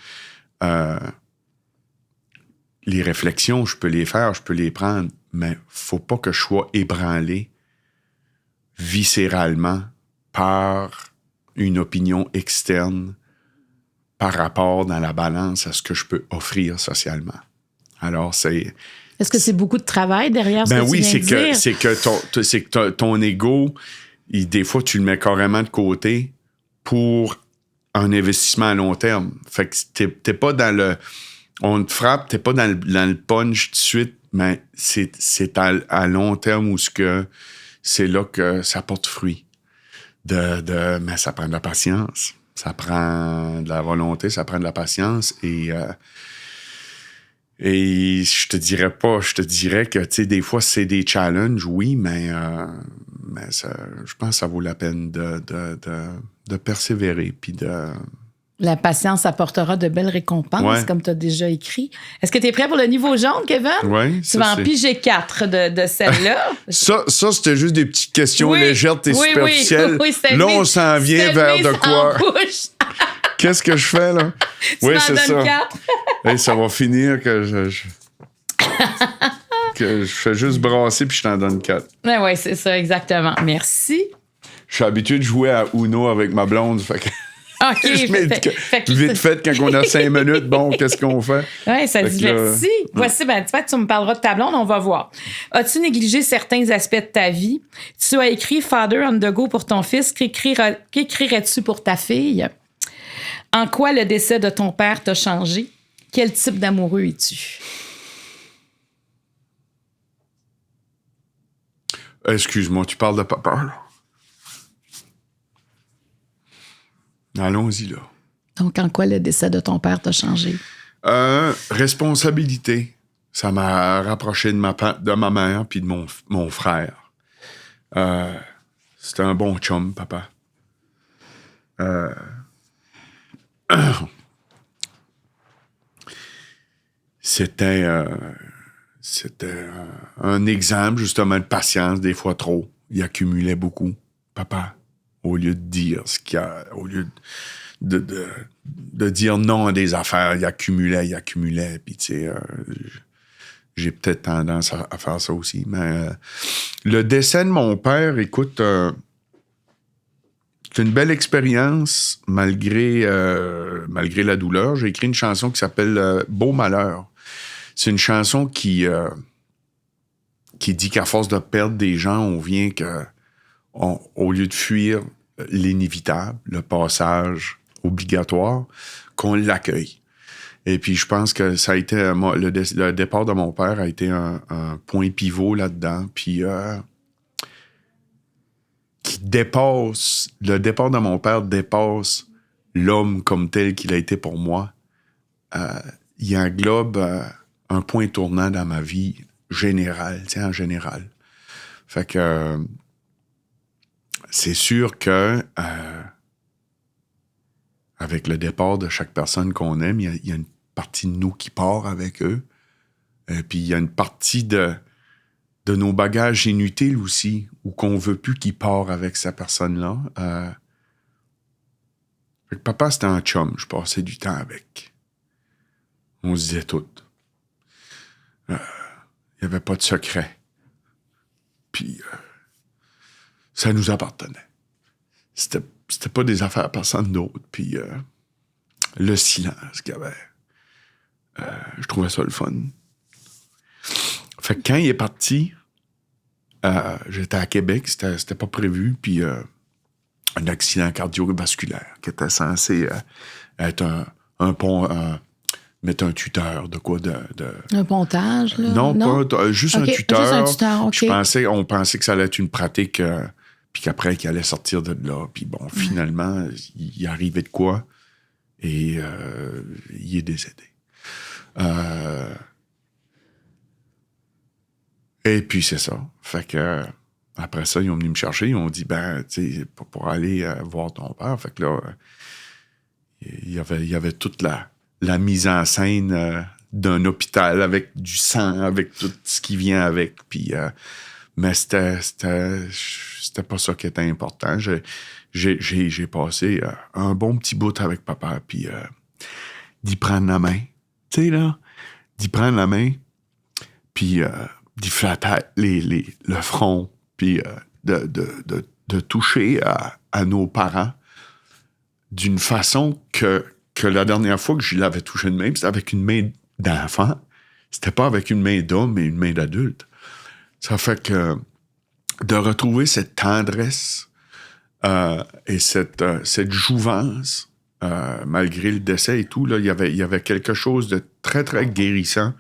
les réflexions, je peux les faire, je peux les prendre, mais faut pas que je sois ébranlé viscéralement par une opinion externe par rapport dans la balance à ce que je peux offrir socialement. Alors, c'est... Est-ce que c'est beaucoup de travail derrière ce que tu viens de dire? c'est que ton ego, des fois, tu le mets carrément de côté pour un investissement à long terme. Fait que t'es pas dans le... On te frappe, t'es pas dans le punch tout de suite, mais c'est à long terme où c'est là que ça porte fruit. Mais ça prend de la patience, ça prend de la volonté, ça prend de la patience et je te dirais que, tu sais, des fois, c'est des challenges, oui, mais ça, je pense que ça vaut la peine de persévérer puis de... La patience apportera de belles récompenses, comme tu as déjà écrit. Est-ce que tu es prêt pour le niveau jaune, Kevin? Oui. Tu vas en piger 4 de celle-là. ça, c'était juste des petites questions légères et superficielles. Oui, là, on s'en vient vers de quoi? Qu'est-ce que je fais, là? Oui, c'est ça. 4. Hey, ça va finir que que je fais juste brasser puis je t'en donne 4. Oui, c'est ça, exactement. Merci. Je suis habitué de jouer à Uno avec ma blonde, fait que... OK. Vite fait, quand on a 5 minutes, bon, qu'est-ce qu'on fait? Oui, ça divertit. Voici, tu me parleras de ta blonde, on va voir. As-tu négligé certains aspects de ta vie? Tu as écrit Father on the Go pour ton fils. Qu'écrirais-tu pour ta fille? En quoi le décès de ton père t'a changé? Quel type d'amoureux es-tu? Excuse-moi, tu parles de papa, là? Allons-y, là. Donc, en quoi le décès de ton père t'a changé? Responsabilité. Ça m'a rapproché de ma mère puis de mon frère. C'était un bon chum, papa. c'était un exemple, justement, de patience, des fois trop. Il accumulait beaucoup. Papa, au lieu de dire ce qu'il y a, au lieu de dire non à des affaires, il accumulait. Puis, tu sais, j'ai peut-être tendance à faire ça aussi. Mais le décès de mon père, écoute, c'est une belle expérience malgré la douleur. J'ai écrit une chanson qui s'appelle Beau Malheur. C'est une chanson qui dit qu'à force de perdre des gens, on vient au lieu de fuir l'inévitable, le passage obligatoire, qu'on l'accueille. Et puis, je pense que ça a été... le départ de mon père a été un point pivot là-dedans. Puis, qui dépasse... Le départ de mon père dépasse l'homme comme tel qu'il a été pour moi. Il englobe un point tournant dans ma vie générale, tu sais, en général. Fait que... c'est sûr que... avec le départ de chaque personne qu'on aime, il y a une partie de nous qui part avec eux. Puis il y a une partie de nos bagages inutiles aussi, ou qu'on veut plus qu'il part avec cette personne-là. Fait que papa, c'était un chum. Je passais du temps avec. On se disait tout. Il n'y avait pas de secret. Puis ça nous appartenait. C'était pas des affaires à personne d'autre. Puis le silence qu'il y avait, je trouvais ça le fun. Fait que quand il est parti, j'étais à Québec, c'était pas prévu, puis un accident cardiovasculaire qui était censé être un pont, mettre un tuteur de quoi Un pontage, là? Non? Pas juste un tuteur. Juste un tuteur, OK. On pensait que ça allait être une pratique, puis qu'après, qu'il allait sortir de là. Puis bon, finalement, il arrivait de quoi? Et il est décédé. Et puis, c'est ça. Fait que, après ça, ils ont venu me chercher. Ils ont dit, ben, tu sais, pour aller voir ton père. Fait que là, il y avait toute la mise en scène d'un hôpital avec du sang, avec tout ce qui vient avec. Puis, mais c'était pas ça qui était important. J'ai passé un bon petit bout avec papa, puis d'y prendre la main. Tu sais, là, d'y prendre la main, puis d'y flatter le front, puis de toucher à nos parents d'une façon que la dernière fois que je l'avais touché de même, c'était avec une main d'enfant. C'était pas avec une main d'homme, mais une main d'adulte. Ça fait que de retrouver cette tendresse et cette jouvence, malgré le décès et tout, là, il y avait quelque chose de très, très guérissant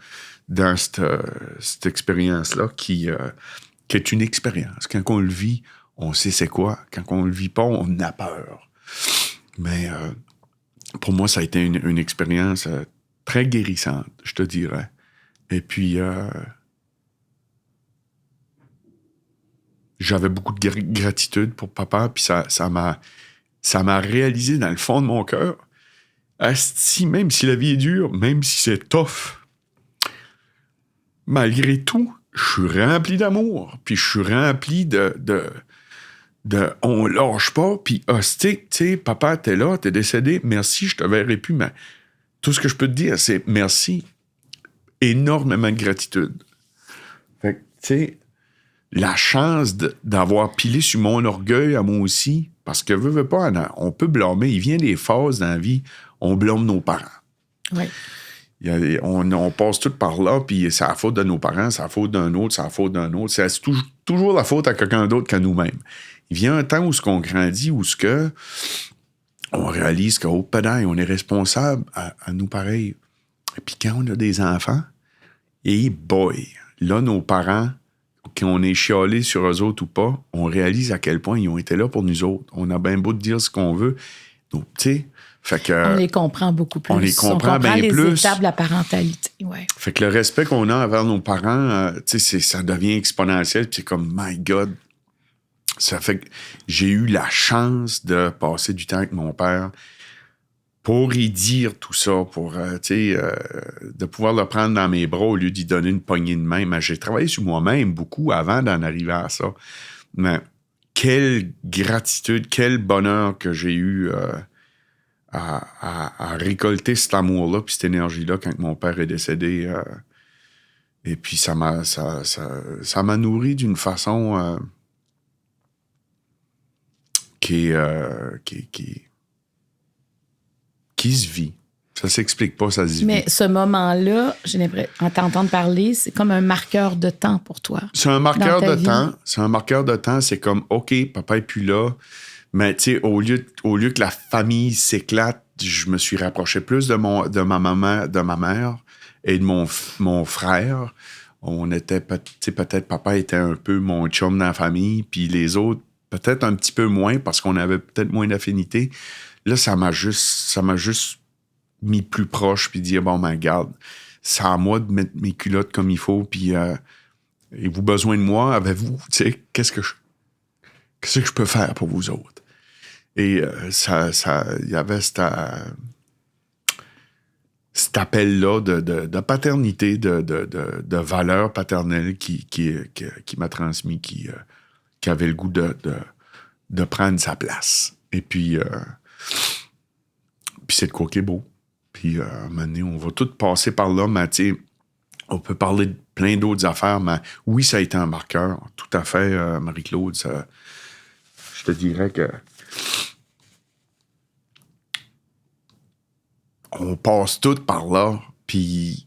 dans cette expérience-là qui est une expérience. Quand on le vit, on sait c'est quoi. Quand on le vit pas, on a peur. Mais pour moi, ça a été une expérience très guérissante, je te dirais. Et puis, j'avais beaucoup de gratitude pour papa, puis ça m'a réalisé dans le fond de mon cœur, asti, même si la vie est dure, même si c'est tough, malgré tout, je suis rempli d'amour, puis je suis rempli de on lâche pas, puis hostie, tu sais, papa, t'es là, t'es décédé, merci, je te verrai plus, mais tout ce que je peux te dire, c'est merci, énormément de gratitude. Fait que, tu sais, la chance d'avoir pilé sur mon orgueil à moi aussi, parce que veux pas, on peut blâmer, il vient des phases dans la vie, on blâme nos parents. Oui. On passe tout par là, puis c'est la faute de nos parents, c'est la faute d'un autre, c'est la faute d'un autre. C'est toujours la faute à quelqu'un d'autre qu'à nous-mêmes. Il vient un temps où ce qu'on grandit, où ce que on réalise qu'au pédale, on est responsable à nous pareils. Et puis quand on a des enfants, et boy, là, nos parents, qu'on est chialé sur eux autres ou pas, on réalise à quel point ils ont été là pour nous autres. On a bien beau de dire ce qu'on veut. Donc, tu sais, fait que... On les comprend beaucoup plus. On les comprend bien les plus. étapes de la parentalité, ouais. Fait que le respect qu'on a envers nos parents, tu sais, ça devient exponentiel. Puis c'est comme, my God. Ça fait que j'ai eu la chance de passer du temps avec mon père. pour y dire tout ça, pour, de pouvoir le prendre dans mes bras au lieu d'y donner une poignée de main. Mais j'ai travaillé sur moi-même beaucoup avant d'en arriver à ça. Mais quelle gratitude, quel bonheur que j'ai eu à récolter cet amour-là puis cette énergie-là quand mon père est décédé. Et puis ça m'a nourri d'une façon qui se vit. Ça s'explique pas, ça se vit. Mais ce moment-là, j'ai l'impression, en t'entendant parler, c'est comme un marqueur de temps pour toi. C'est un marqueur de temps. C'est un marqueur de temps. C'est comme, OK, papa est plus là. Mais tu sais, au lieu que la famille s'éclate, je me suis rapproché plus de ma maman, de ma mère et de mon frère. On était, peut-être papa était un peu mon chum dans la famille, puis les autres, peut-être un petit peu moins parce qu'on avait peut-être moins d'affinité. Là, ça m'a juste mis plus proche puis dire, bon, ben, regarde, c'est à moi de mettre mes culottes comme il faut, puis avez-vous besoin de moi? Avez-vous, tu sais, qu'est-ce que je peux faire pour vous autres? Et il y avait cet appel-là de paternité, de valeur paternelle qui m'a transmis, qui avait le goût de prendre sa place. Et puis c'est de quoi qui est beau. Puis à un moment donné, on va tout passer par là, mais tu sais, on peut parler de plein d'autres affaires, mais oui, ça a été un marqueur. Tout à fait, Marie-Claude. Ça, je te dirais que on passe tout par là, puis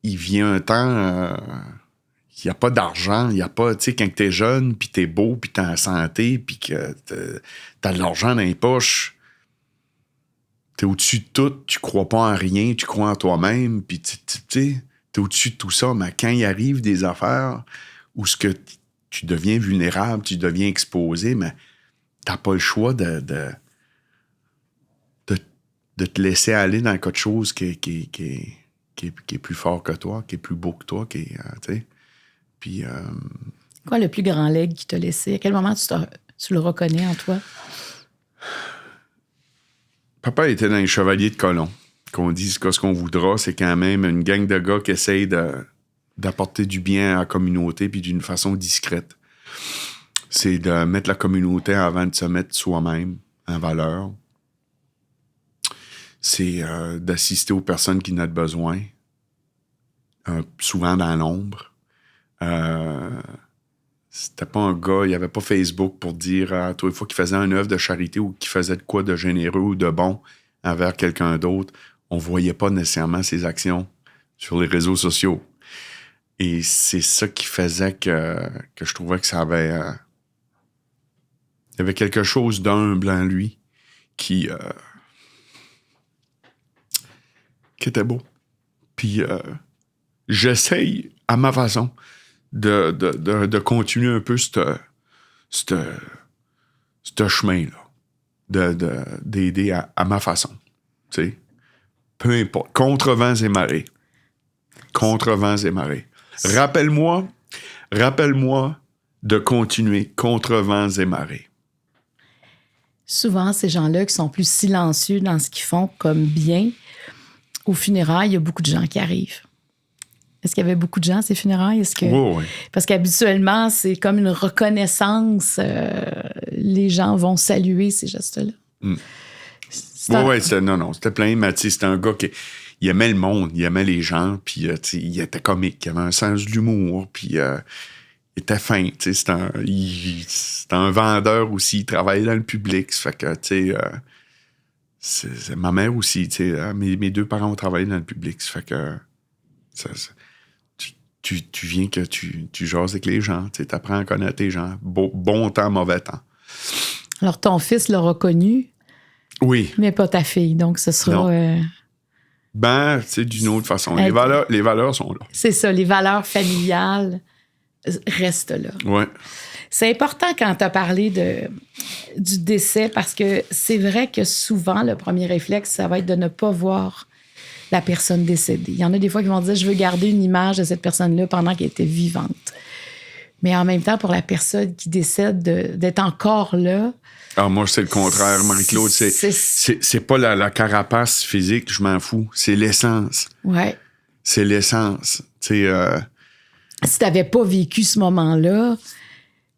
il vient un temps, il n'y a pas d'argent, il n'y a pas, tu sais, quand t'es jeune, puis t'es beau, puis t'es en santé, puis que t'as de l'argent dans les poches, t'es au-dessus de tout, tu crois pas en rien, tu crois en toi-même, puis tu sais, t'es au-dessus de tout ça, mais quand il arrive des affaires où ce que tu deviens vulnérable, tu deviens exposé, mais t'as pas le choix de te laisser aller dans quelque chose qui est plus fort que toi, qui est plus beau que toi, tu sais. Puis... Quoi le plus grand legs qu'il t'a laissé? À quel moment tu le reconnais en toi? Papa était dans les Chevaliers de Colomb. Qu'on dise que ce qu'on voudra, c'est quand même une gang de gars qui essayent d'apporter du bien à la communauté puis d'une façon discrète. C'est de mettre la communauté avant de se mettre soi-même en valeur. C'est d'assister aux personnes qui en ont besoin, souvent dans l'ombre. C'était pas un gars, il n'y avait pas Facebook pour dire à toi, une fois qu'il faisait une œuvre de charité ou qu'il faisait de quoi de généreux ou de bon envers quelqu'un d'autre, on voyait pas nécessairement ses actions sur les réseaux sociaux. Et c'est ça qui faisait que je trouvais que ça avait... il y avait quelque chose d'humble en lui qui était beau. Puis j'essaye, à ma façon, de continuer un peu ce chemin-là. D'aider à ma façon. Tu sais? Peu importe. Contre vents et marées. Contre vents et marées. Rappelle-moi de continuer contre vents et marées. Souvent, ces gens-là qui sont plus silencieux dans ce qu'ils font comme bien, aux funérailles, il y a beaucoup de gens qui arrivent. Est-ce qu'il y avait beaucoup de gens à ces funérailles? Oui. Parce qu'habituellement, c'est comme une reconnaissance. Les gens vont saluer ces gestes-là. Oui, c'était plein. Mais c'était un gars qui il aimait le monde, il aimait les gens, puis il était comique, il avait un sens de l'humour, puis il était fin. C'était un vendeur aussi, il travaillait dans le public. Ça fait que, c'est ma mère aussi. Mes deux parents ont travaillé dans le public. Ça fait que tu viens que tu jases avec les gens, tu apprends à connaître les gens. Bon temps, mauvais temps. Alors, ton fils l'a reconnu. Oui. Mais pas ta fille. Donc, ce sera... c'est d'une autre façon. Les valeurs sont là. C'est ça. Les valeurs familiales restent là. Oui. C'est important quand tu as parlé du décès parce que c'est vrai que souvent, le premier réflexe, ça va être de ne pas voir la personne décédée. Il y en a des fois qui vont dire « Je veux garder une image de cette personne-là pendant qu'elle était vivante. » Mais en même temps, pour la personne qui décède d'être encore là... Ah, moi, c'est le contraire, Marie-Claude. C'est pas la carapace physique, je m'en fous. C'est l'essence. Ouais. C'est l'essence. Tu sais... Si t'avais pas vécu ce moment-là,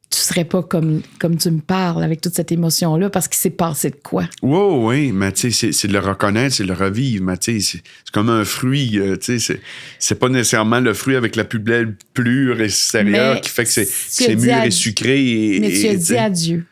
tu serais pas comme tu me parles, avec toute cette émotion-là, parce qu'il s'est passé de quoi. Oui, mais tu sais, c'est de le reconnaître, c'est de le revivre, mais tu sais, c'est comme un fruit, tu sais, c'est pas nécessairement le fruit avec la plus belle plure extérieure qui fait que c'est mûr et sucré. Mais tu as dit adieu.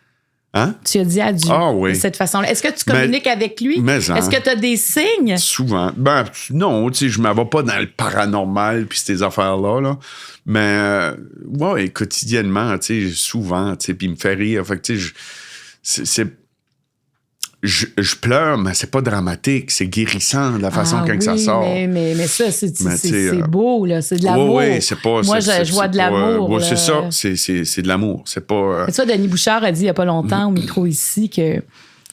Hein? Tu as dit adieu de cette façon-là. Est-ce que tu communiques avec lui? Est-ce que tu as des signes? Souvent. Ben, non, tu sais, je m'en vais pas dans le paranormal puis ces affaires-là, là. Mais, ouais, quotidiennement, tu sais, souvent, tu sais, puis il me fait rire. Fait que, tu sais, je pleure, mais c'est pas dramatique. C'est guérissant de la façon que ça sort. Mais ça, c'est beau, là. C'est de l'amour. Oui, c'est pas... Moi, je vois de l'amour. Oui, c'est ça. C'est de l'amour. C'est pas... Tu vois, Denis Bouchard a dit il y a pas longtemps au micro ici que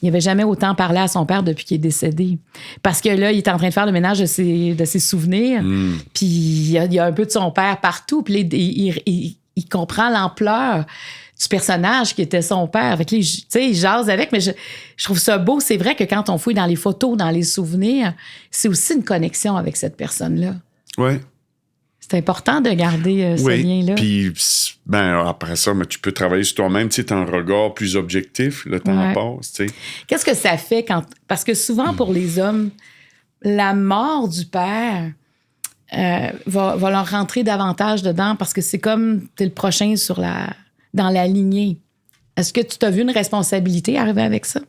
il n'avait jamais autant parlé à son père depuis qu'il est décédé. Parce que là, il était en train de faire le ménage de ses souvenirs. Puis il y a un peu de son père partout. Puis il comprend l'ampleur du personnage qui était son père. Fait que, tu sais, il jase avec, mais je trouve ça beau. C'est vrai que quand on fouille dans les photos, dans les souvenirs, c'est aussi une connexion avec cette personne-là. Oui. C'est important de garder ce lien-là. Puis, ben, après ça, mais tu peux travailler sur toi-même. Tu sais, t'as un regard plus objectif, le temps passe, tu sais. Qu'est-ce que ça fait quand... Parce que souvent, pour les hommes, la mort du père va leur rentrer davantage dedans parce que c'est comme t'es le prochain dans la lignée. Est-ce que tu t'as vu une responsabilité arriver avec ça?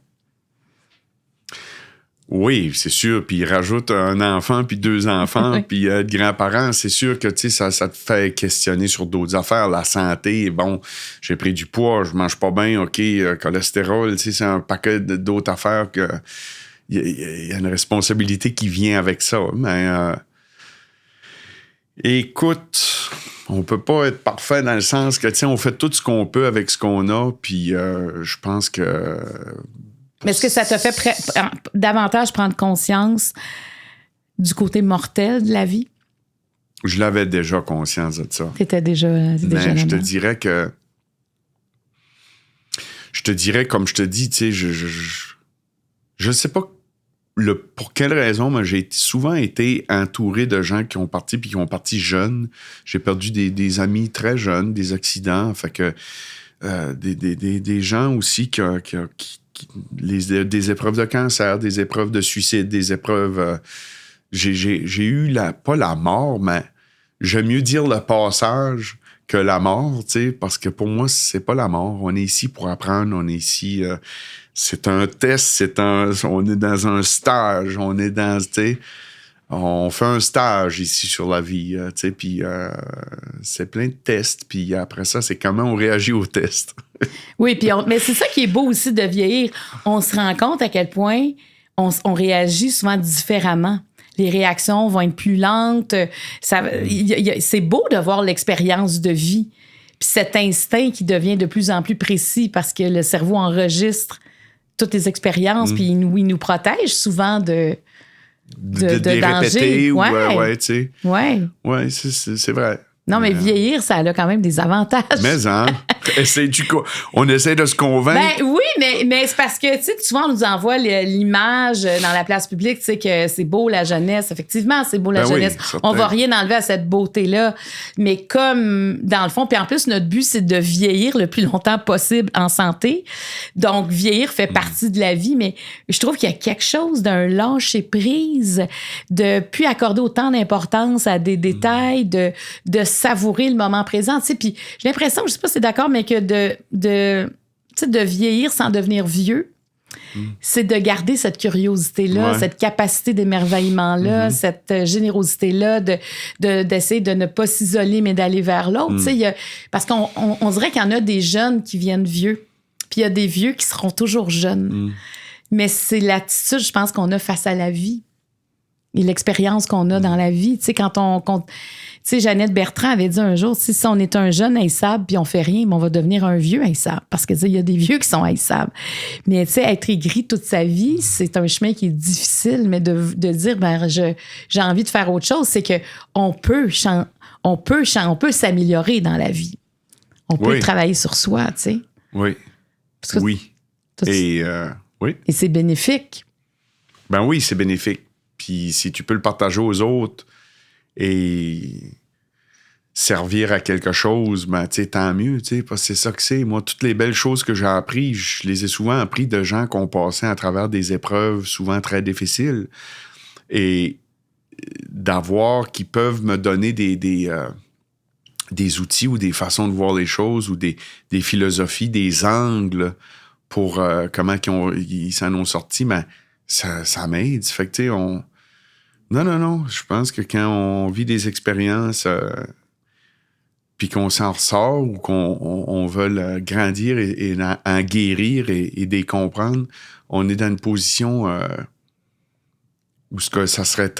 Oui, c'est sûr. Puis il rajoute un enfant, puis 2 enfants, puis être grand-parent, c'est sûr que tu sais, ça te fait questionner sur d'autres affaires. La santé, bon, j'ai pris du poids, je mange pas bien, OK, cholestérol, tu sais, c'est un paquet d'autres affaires que il y a une responsabilité qui vient avec ça. Mais écoute, on peut pas être parfait dans le sens que, tu sais, on fait tout ce qu'on peut avec ce qu'on a, puis je pense que... Mais est-ce que ça te fait davantage prendre conscience du côté mortel de la vie? Je l'avais déjà conscience de ça. T'étais déjà... Mais je te dirais que... Je te dirais, comme je te dis, tu sais, je sais pas pour quelle raison, mais j'ai souvent été entouré de gens qui ont parti, puis qui ont parti jeunes. J'ai perdu des amis très jeunes, des accidents, fait que des gens aussi qui des épreuves de cancer, des épreuves de suicide, des épreuves... j'ai eu pas la mort, mais j'aime mieux dire le passage que la mort, tu sais, parce que pour moi, c'est pas la mort. On est ici pour apprendre, on est ici... c'est un test, on est dans un stage, on est dans, tu sais... On fait un stage ici sur la vie, tu sais, puis c'est plein de tests, puis après ça, c'est comment on réagit aux tests. Oui, puis mais c'est ça qui est beau aussi de vieillir. On se rend compte à quel point on réagit souvent différemment. Les réactions vont être plus lentes. C'est beau de voir l'expérience de vie, puis cet instinct qui devient de plus en plus précis parce que le cerveau enregistre toutes les expériences, puis il nous protège souvent de danger. Ouais, tu sais. Ouais. Ouais, c'est vrai. Non, mais vieillir, ça a quand même des avantages. Mais, hein? On essaie de se convaincre. Ben oui, mais c'est parce que, tu sais, souvent, on nous envoie l'image dans la place publique, tu sais, que c'est beau la jeunesse. Effectivement, c'est beau la jeunesse. Oui, on va rien enlever à cette beauté-là. Mais comme, dans le fond, puis en plus, notre but, c'est de vieillir le plus longtemps possible en santé. Donc, vieillir fait partie de la vie, mais je trouve qu'il y a quelque chose d'un lâcher-prise, de plus accorder autant d'importance à des détails, de savourer le moment présent. Tu sais, puis j'ai l'impression, je sais pas si c'est d'accord, mais que de vieillir sans devenir vieux, c'est de garder cette curiosité-là, cette capacité d'émerveillement-là, cette générosité-là, d'essayer de ne pas s'isoler, mais d'aller vers l'autre. Tu sais, parce qu'on dirait qu'il y en a des jeunes qui viennent vieux, puis il y a des vieux qui seront toujours jeunes. Mais c'est l'attitude, je pense, qu'on a face à la vie et l'expérience qu'on a dans la vie. Tu sais, tu sais, Jeannette Bertrand avait dit un jour, si on est un jeune haïssable puis on fait rien, mais on va devenir un vieux haïssable. Parce que, tu sais, il y a des vieux qui sont haïssables. Mais, tu sais, être aigri toute sa vie, c'est un chemin qui est difficile, mais de dire, ben, j'ai envie de faire autre chose, c'est que on peut s'améliorer dans la vie. On peut travailler sur soi, tu sais. Oui. Parce que oui. Oui. Et c'est bénéfique. Ben oui, c'est bénéfique. Puis si tu peux le partager aux autres et servir à quelque chose, ben, tu sais, tant mieux, tu sais, parce que c'est ça que c'est. Moi, toutes les belles choses que j'ai apprises, je les ai souvent apprises de gens qui ont passé à travers des épreuves souvent très difficiles. Et d'avoir, qui peuvent me donner des outils ou des façons de voir les choses ou des philosophies, des angles pour comment ils s'en ont sorti, ben, ça m'aide. Fait que, tu sais, Non. Je pense que quand on vit des expériences puis qu'on s'en ressort ou qu'on veut grandir et en guérir et les comprendre, on est dans une position où ça serait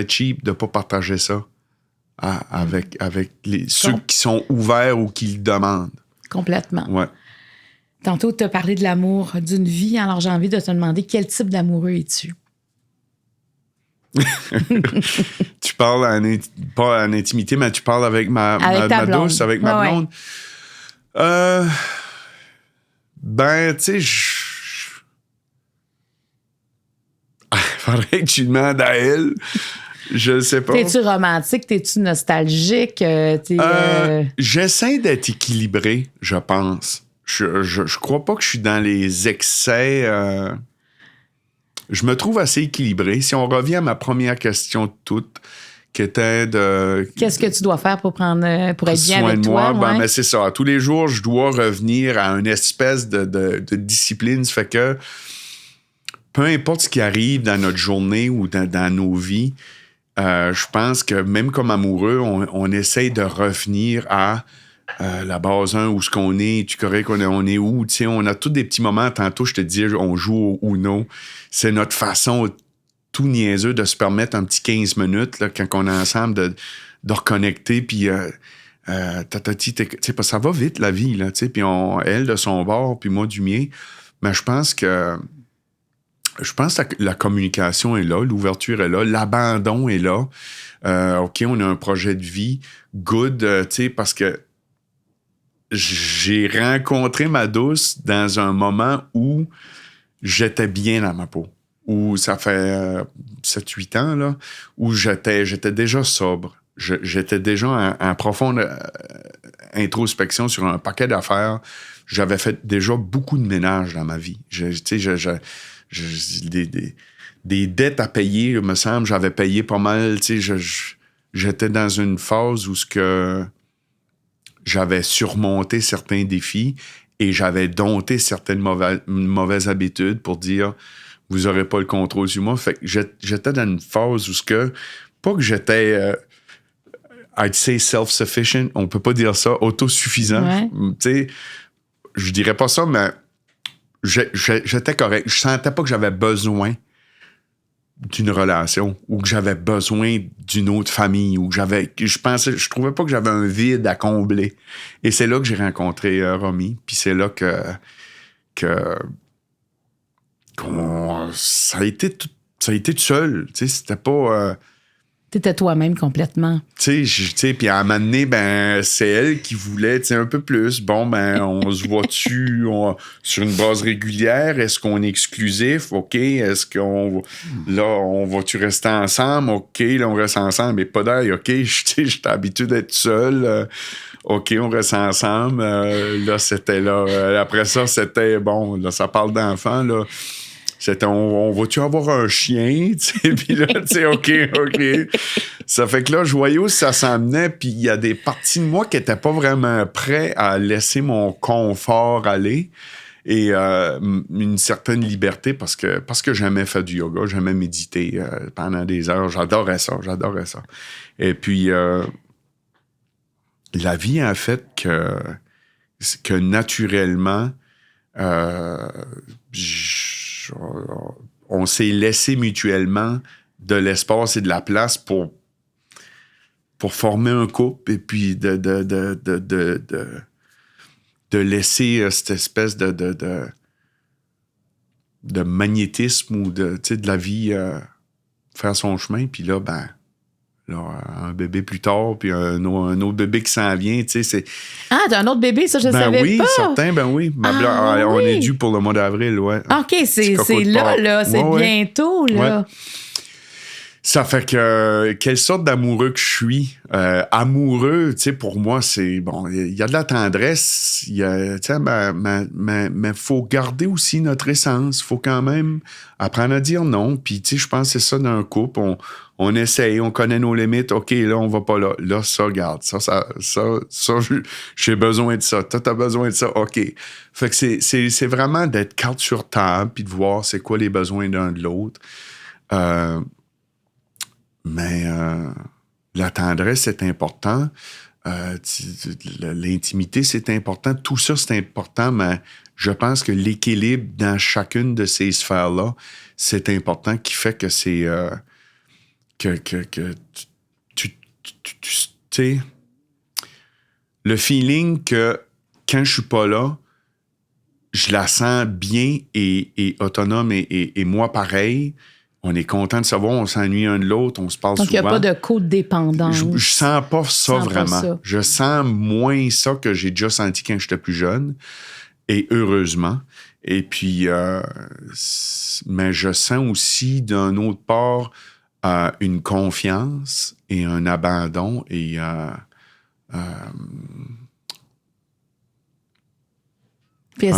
cheap de ne pas partager ça avec ceux qui sont ouverts ou qui le demandent. Complètement. Ouais. Tantôt, tu as parlé de l'amour d'une vie, alors j'ai envie de te demander quel type d'amoureux es-tu? Tu parles pas en intimité, mais tu parles avec ma douce, avec ma blonde. Ouais. Ben, tu sais, faudrait que tu demandes à elle. Je sais pas. T'es-tu romantique? T'es-tu nostalgique? J'essaie d'être équilibré, je pense. Je crois pas que je suis dans les excès. Je me trouve assez équilibré. Si on revient à ma première question de toute, qui était de... Qu'est-ce que tu dois faire pour être bien avec toi? toi? Ben, c'est ça. Tous les jours, je dois revenir à une espèce de discipline. Ça fait que peu importe ce qui arrive dans notre journée ou dans nos vies, je pense que même comme amoureux, on essaye de revenir à la base 1, où ce qu'on est, tu correct, on est où, tu sais, on a tous des petits moments, tantôt je te dis, on joue au Uno, c'est notre façon tout niaiseux de se permettre un petit 15 minutes, là, quand on est ensemble, de reconnecter, puis tu sais, ça va vite la vie, là, tu sais, puis elle de son bord, puis moi du mien, mais je pense que la communication est là, l'ouverture est là, l'abandon est là, OK, on a un projet de vie, good, tu sais, parce que j'ai rencontré ma douce dans un moment où j'étais bien dans ma peau. Où ça fait 7-8 ans, là, où j'étais déjà sobre. J'étais déjà en profonde introspection sur un paquet d'affaires. J'avais fait déjà beaucoup de ménage dans ma vie. Des dettes à payer, il me semble, j'avais payé pas mal. J'étais dans une phase où j'avais surmonté certains défis et j'avais dompté certaines mauvaises habitudes pour dire vous n'aurez pas le contrôle sur moi. Fait que j'étais dans une phase où pas que j'étais I'd say self-sufficient, on peut pas dire ça, autosuffisant. Ouais. Tu sais, je dirais pas ça, mais j'étais correct. Je sentais pas que j'avais besoin d'une relation ou que j'avais besoin d'une autre famille ou que je trouvais pas que j'avais un vide à combler. Et c'est là que j'ai rencontré Romy, puis c'est là que ça a été tout seul, tu sais, c'était pas T'étais toi-même complètement. Tu sais, puis à un moment donné, ben, c'est elle qui voulait, tu sais, un peu plus. Bon, ben, on se voit-tu sur une base régulière? Est-ce qu'on est exclusif? OK. Est-ce qu'on va-tu rester ensemble? OK, là, on reste ensemble, mais pas d'ail. OK, j'étais habitué d'être seul. OK, on reste ensemble. Là, c'était là. Après ça, c'était, bon, là, ça parle d'enfants, là. C'était, on va-tu avoir un chien? Puis là, tu sais, OK. Ça fait que là, je voyais où ça s'emmenait, puis il y a des parties de moi qui n'étaient pas vraiment prêts à laisser mon confort aller et une certaine liberté parce que j'aimais faire du yoga, j'aimais méditer pendant des heures. J'adorais ça. Et puis, la vie a fait que naturellement, on s'est laissé mutuellement de l'espace et de la place pour former un couple et puis de laisser cette espèce de magnétisme ou de la vie faire son chemin. Puis là, ben, un bébé plus tard, puis un autre bébé qui s'en vient, tu sais, c'est... Ah, t'as un autre bébé, ça, je savais oui, pas. certain, oui. On est dû pour le mois d'avril, ouais. OK, c'est là, c'est bientôt, là. Ouais. Ça fait que, quelle sorte d'amoureux que je suis? Amoureux, tu sais, pour moi, c'est, bon, il y a de la tendresse, il y a, tu sais, mais faut garder aussi notre essence. Faut quand même apprendre à dire non. Puis, tu sais, je pense que c'est ça dans un couple. On essaye, on connaît nos limites. OK, là, on va pas là. Là, ça, regarde. Ça, j'ai besoin de ça. Toi, t'as besoin de ça. OK. Fait que c'est vraiment d'être carte sur table puis de voir c'est quoi les besoins d'un de l'autre. Mais la tendresse, c'est important. L'intimité, c'est important. Tout ça, c'est important, mais je pense que l'équilibre dans chacune de ces sphères-là, c'est important, qui fait que c'est... que tu sais... Le feeling que quand je suis pas là, je la sens bien et autonome et moi pareil. On est content de savoir, on s'ennuie un de l'autre, on se parle souvent. Donc, il n'y a pas de codépendance. Je sens pas ça vraiment. Je sens moins ça que j'ai déjà senti quand j'étais plus jeune, et heureusement. Et puis, mais je sens aussi d'un autre part une confiance et un abandon et... Puis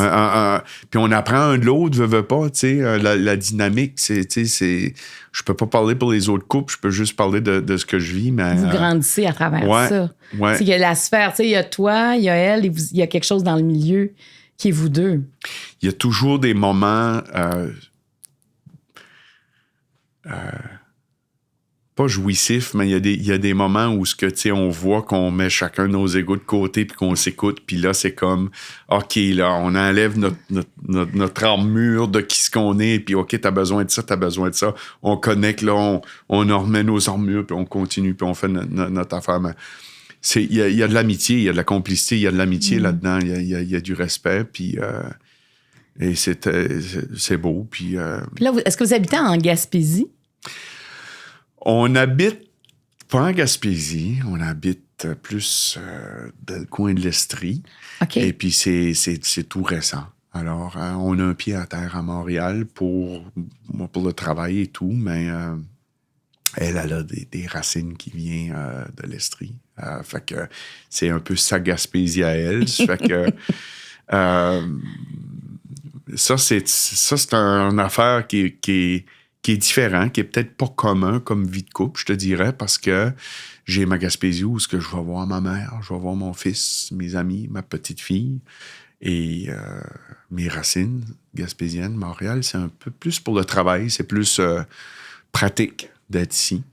on apprend un de l'autre, veut pas, tu sais, la dynamique, c'est, je peux pas parler pour les autres couples, je peux juste parler de ce que je vis, mais... Vous grandissez à travers ça. Ouais. Il y a la sphère, tu sais, il y a toi, il y a elle, et il y a quelque chose dans le milieu qui est vous deux. Il y a toujours des moments... pas jouissif, mais il y a des moments où on voit qu'on met chacun nos égos de côté puis qu'on s'écoute, puis là, c'est comme, OK, là, on enlève notre armure de qui ce qu'on est, puis OK, t'as besoin de ça, on connecte, là, on en remet nos armures, puis on continue, puis on fait notre affaire. Mais il y a de l'amitié, il y a de la complicité, il y a de l'amitié là-dedans, il y a du respect, puis... et c'est beau, puis... Puis là, est-ce que vous habitez en Gaspésie? On habite pas en Gaspésie, on habite plus dans le coin de l'Estrie. Okay. Et puis, c'est tout récent. Alors, on a un pied à terre à Montréal pour le travail et tout, mais elle a des racines qui viennent de l'Estrie. Fait que c'est un peu sa Gaspésie à elle. Fait que... ça, c'est une affaire qui est différent, qui est peut-être pas commun comme vie de couple, je te dirais, parce que j'ai ma Gaspésie où je vais voir ma mère, je vais voir mon fils, mes amis, ma petite fille, et mes racines gaspésiennes. Montréal, c'est un peu plus pour le travail, c'est plus pratique d'être ici.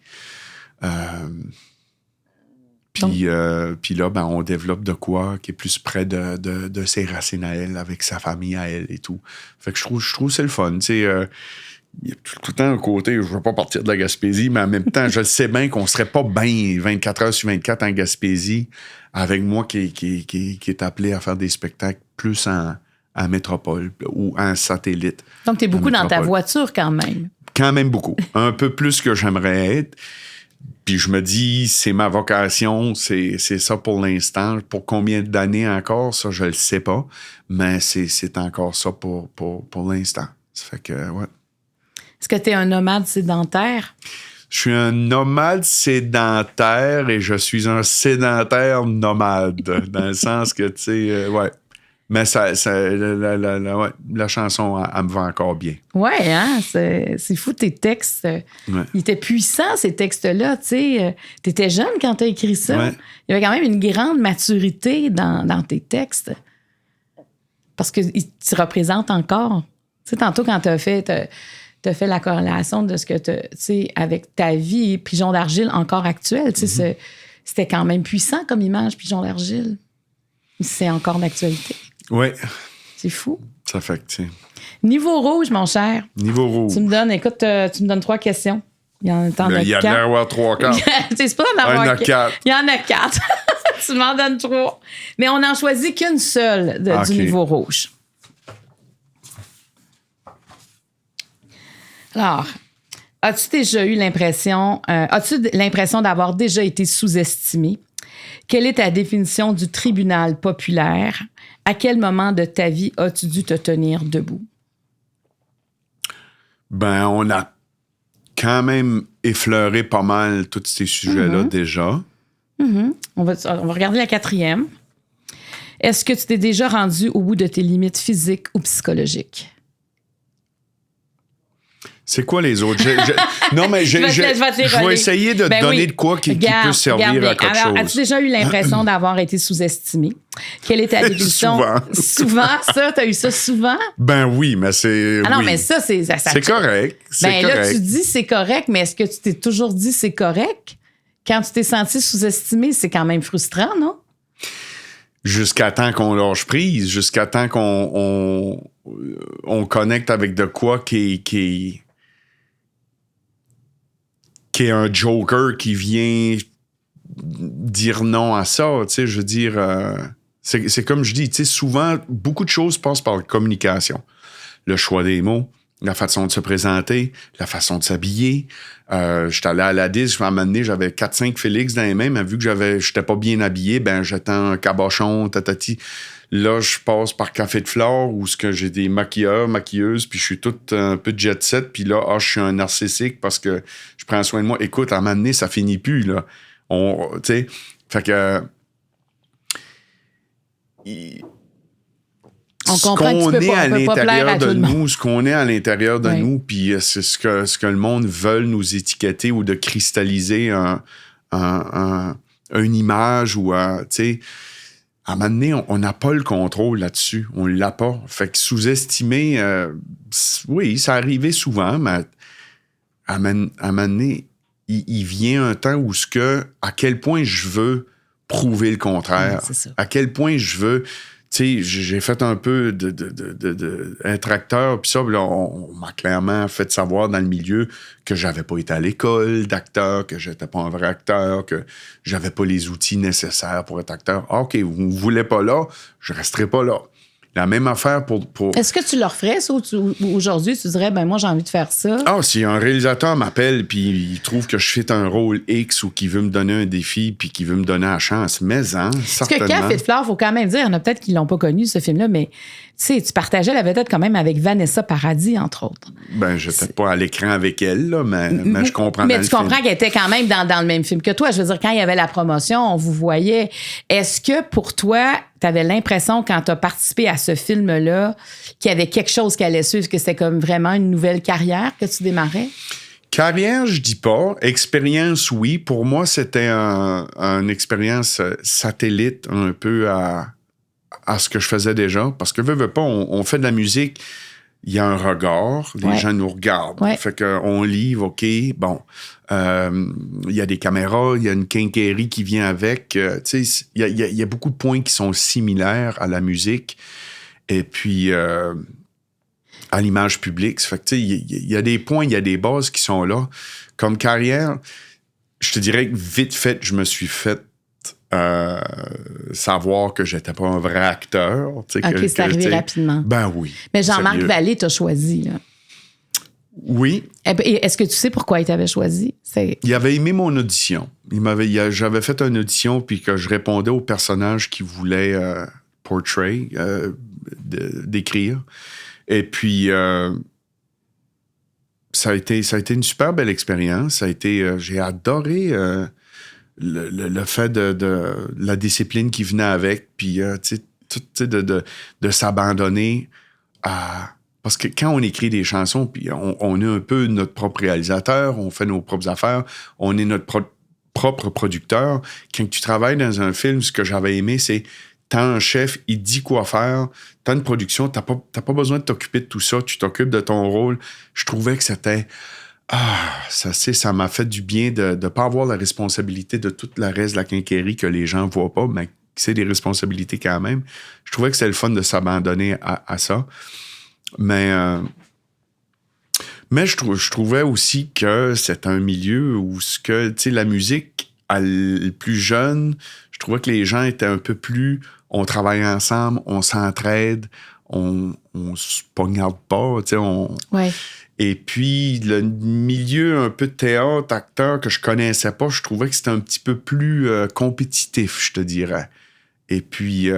Puis là, ben, on développe de quoi qui est plus près de ses racines à elle, avec sa famille à elle et tout. Fait que je trouve que c'est le fun, tu sais... il y a tout le temps un côté, je ne veux pas partir de la Gaspésie, mais en même temps, je sais bien qu'on ne serait pas bien 24 heures sur 24 en Gaspésie avec moi qui est appelé à faire des spectacles plus en métropole ou en satellite. Donc, tu es beaucoup dans ta voiture quand même. Quand même beaucoup. Un peu plus que j'aimerais être. Puis je me dis, c'est ma vocation, c'est ça pour l'instant. Pour combien d'années encore, ça, je le sais pas. Mais c'est encore ça pour l'instant. Ça fait que, ouais. Est-ce que tu es un nomade sédentaire? Je suis un nomade sédentaire et je suis un sédentaire nomade. Dans le sens que, tu sais, ouais. Mais la chanson, elle me va encore bien. Ouais, hein? C'est fou, tes textes. Ils étaient puissants, ces textes-là. Tu sais, t'étais jeune quand t'as écrit ça. Ouais. Il y avait quand même une grande maturité dans tes textes. Parce qu'ils te représentent encore. Tu sais, tantôt, quand t'as fait la corrélation de ce que tu sais, avec ta vie, Pigeon d'argile encore actuel. Tu sais, c'était quand même puissant comme image, Pigeon d'argile. C'est encore d'actualité. Oui. C'est fou. Ça fait que, tu sais. Niveau rouge, mon cher. Niveau rouge. Tu me donnes 3 questions. Il y en a 4. Il y a de l'avoir 3 quarts. C'est pas d'en avoir 4. Il y en a 4. Tu m'en donnes 3. Mais on n'en choisit qu'une seule du niveau rouge. Alors, As-tu l'impression d'avoir déjà été sous-estimé? Quelle est ta définition du tribunal populaire? À quel moment de ta vie as-tu dû te tenir debout? Ben, on a quand même effleuré pas mal tous ces sujets-là déjà. On va regarder la 4e. Est-ce que tu t'es déjà rendu au bout de tes limites physiques ou psychologiques? C'est quoi les autres? Non, mais je vais essayer de donner de quoi qui peut servir à quelque chose. As-tu déjà eu l'impression d'avoir été sous-estimé? Quelle est ta définition? Souvent, ça? T'as eu ça souvent? Ben oui, mais c'est... Ah non, mais ça, c'est... C'est correct. Ben là, tu dis c'est correct, mais est-ce que tu t'es toujours dit c'est correct? Quand tu t'es senti sous-estimé, c'est quand même frustrant, non? Jusqu'à temps qu'on lâche prise, jusqu'à temps qu'on connecte avec de quoi qui est un joker qui vient dire non à ça, tu sais, je veux dire, c'est comme je dis, tu sais, souvent, beaucoup de choses passent par la communication. Le choix des mots, la façon de se présenter, la façon de s'habiller. J'étais allé à la disque, à un moment donné, j'avais 4-5 Félix dans les mains, mais vu que j'étais pas bien habillé, ben j'étais un cabochon, tatati. Là, je passe par Café de Flore où j'ai des maquilleurs, maquilleuses, puis je suis tout un peu jet set, puis là, je suis un narcissique parce que je prends soin de moi. Écoute, à un moment donné, ça finit plus, là. Tu sais, fait que... On comprend ce qu'on que tu peux est à l'intérieur de nous, ce qu'on est à l'intérieur de oui. nous, puis c'est ce que le monde veut nous étiqueter ou de cristalliser une image ou tu sais, à un moment donné, on n'a pas le contrôle là-dessus, on l'a pas. Fait que sous-estimer, oui, ça arrivait souvent, mais à un moment donné, il vient un temps où à quel point je veux prouver le contraire, c'est ça. à quel point je veux... Tu sais, j'ai fait un peu être acteur, puis ça, là, on m'a clairement fait savoir dans le milieu que j'avais pas été à l'école d'acteur, que j'étais pas un vrai acteur, que j'avais pas les outils nécessaires pour être acteur. Ah, OK, vous ne voulez pas là, je resterai pas là. La même affaire pour... Est-ce que tu le referais, ça, ou aujourd'hui, tu dirais, ben moi, j'ai envie de faire ça? Ah, si un réalisateur m'appelle puis il trouve que je fais un rôle X ou qu'il veut me donner un défi puis qu'il veut me donner la chance, mais certainement. Parce que Café de Flore, il faut quand même dire, il y en a peut-être qui l'ont pas connu, ce film-là, mais tu sais, tu partageais la vedette quand même avec Vanessa Paradis, entre autres. Ben, je n'étais pas à l'écran avec elle, là, mais je comprends. Mais tu comprends qu'elle était quand même dans le même film que toi. Je veux dire, quand il y avait la promotion, on vous voyait. Est-ce que pour toi, tu avais l'impression, quand tu as participé à ce film-là, qu'il y avait quelque chose qui allait suivre, que c'était comme vraiment une nouvelle carrière que tu démarrais? Carrière, je dis pas. Expérience, oui. Pour moi, c'était une expérience satellite un peu à ce que je faisais déjà. Parce que, veux pas, on fait de la musique, il y a un regard, les gens nous regardent. Ouais. Fait qu'on livre, OK, bon. Il y a des caméras, il y a une quincaillerie qui vient avec. Tu sais, il y a beaucoup de points qui sont similaires à la musique. Et puis... à l'image publique. Ça fait que, tu sais, il y a des points, il y a des bases qui sont là. Comme carrière, je te dirais que vite fait, je me suis fait savoir que j'étais pas un vrai acteur. OK, c'est arrivé rapidement. Ben oui. Mais Jean-Marc Vallée t'a choisi, là. Oui. Et est-ce que tu sais pourquoi il t'avait choisi? Il avait aimé mon audition. J'avais fait une audition puis que je répondais au personnage qu'il voulait portray, décrire. Et puis, ça a été une super belle expérience. J'ai adoré le fait de la discipline qui venait avec, puis de s'abandonner à... Parce que quand on écrit des chansons, puis on est un peu notre propre réalisateur, on fait nos propres affaires, on est notre propre producteur. Quand tu travailles dans un film, ce que j'avais aimé, c'est... T'as un chef, il dit quoi faire, t'as une production, t'as pas besoin de t'occuper de tout ça, tu t'occupes de ton rôle. Je trouvais que c'était... ça m'a fait du bien de ne pas avoir la responsabilité de tout le reste de la quincaillerie que les gens voient pas, mais c'est des responsabilités quand même. Je trouvais que c'était le fun de s'abandonner à ça. Mais je trouvais aussi que c'est un milieu où la musique, le plus jeune, je trouvais que les gens étaient un peu plus... On travaille ensemble, on s'entraide, on se poignarde pas, tu sais, Ouais. Et puis, le milieu un peu de théâtre, acteur que je connaissais pas, je trouvais que c'était un petit peu plus compétitif, je te dirais. Et puis,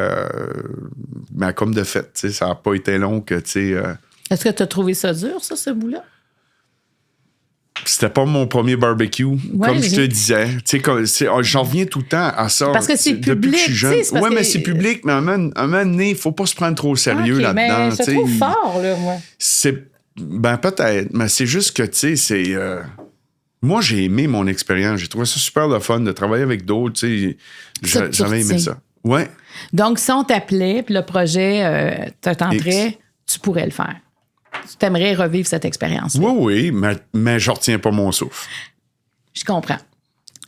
ben, comme de fait, ça n'a pas été long que, Est-ce que tu as trouvé ça dur, ça, ce bout-là? C'était pas mon premier barbecue, comme je te disais. J'en reviens tout le temps à ça. Parce que c'est depuis public. Que je suis jeune. Oui, mais c'est public, mais à un moment donné, il ne faut pas se prendre trop au sérieux là-dedans. Mais c'est trop fort, là, moi. Ben, peut-être, mais c'est juste que, tu sais, c'est... Moi, j'ai aimé mon expérience. J'ai trouvé ça super le fun de travailler avec d'autres, tu sais. J'avais aimé ça. Ouais. Donc, si on t'appelait, puis le projet te tenterait, tu pourrais le faire. Tu t'aimerais revivre cette expérience. Oui, mais je retiens pas mon souffle. Je comprends.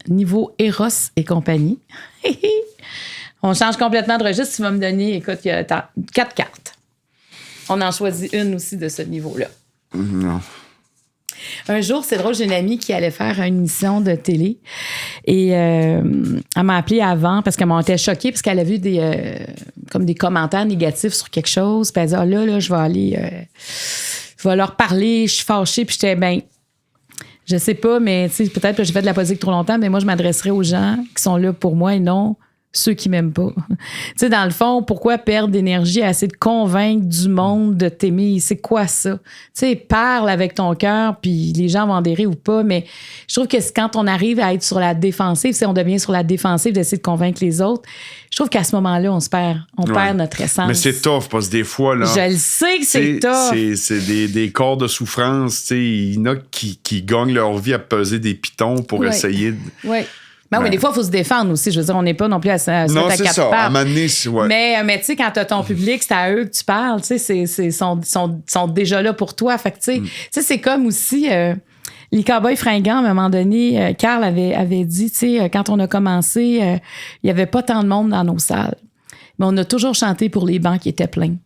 Niveau Eros et compagnie, on change complètement de registre. Tu vas me donner, écoute, il y a 4 cartes. On en choisit une aussi de ce niveau-là. Non. Un jour, c'est drôle, j'ai une amie qui allait faire une émission de télé et elle m'a appelé avant parce qu'elle m'était choquée parce qu'elle a vu comme des commentaires négatifs sur quelque chose. Puis elle dit, là, je vais aller... je vais leur parler, je suis fâchée. Puis j'étais, je sais pas, mais peut-être que j'ai fait de la politique trop longtemps, mais moi, je m'adresserai aux gens qui sont là pour moi et non ceux qui m'aiment pas. Dans le fond, pourquoi perdre d'énergie à essayer de convaincre du monde de t'aimer? C'est quoi ça? Parle avec ton cœur, puis les gens vont adhérer ou pas, mais je trouve que quand on arrive à être sur la défensive, on devient sur la défensive d'essayer de convaincre les autres, je trouve qu'à ce moment-là, on perd notre essence. Mais c'est tough, parce que des fois, là... Je le sais que c'est tough. C'est des corps de souffrance, il y en a qui gagnent leur vie à peser des pitons pour essayer de... Oui. Ben oui, des fois, il faut se défendre aussi. Je veux dire, on n'est pas non plus à se mettre à quatre pattes. À un moment donné, mais tu sais, quand tu as ton public, c'est à eux que tu parles. Tu sais, sont déjà là pour toi. Fait que, tu sais, c'est comme aussi... les Cowboys fringants, à un moment donné, Carl avait dit, tu sais, quand on a commencé, il n'y avait pas tant de monde dans nos salles. Mais on a toujours chanté pour les bancs qui étaient pleins.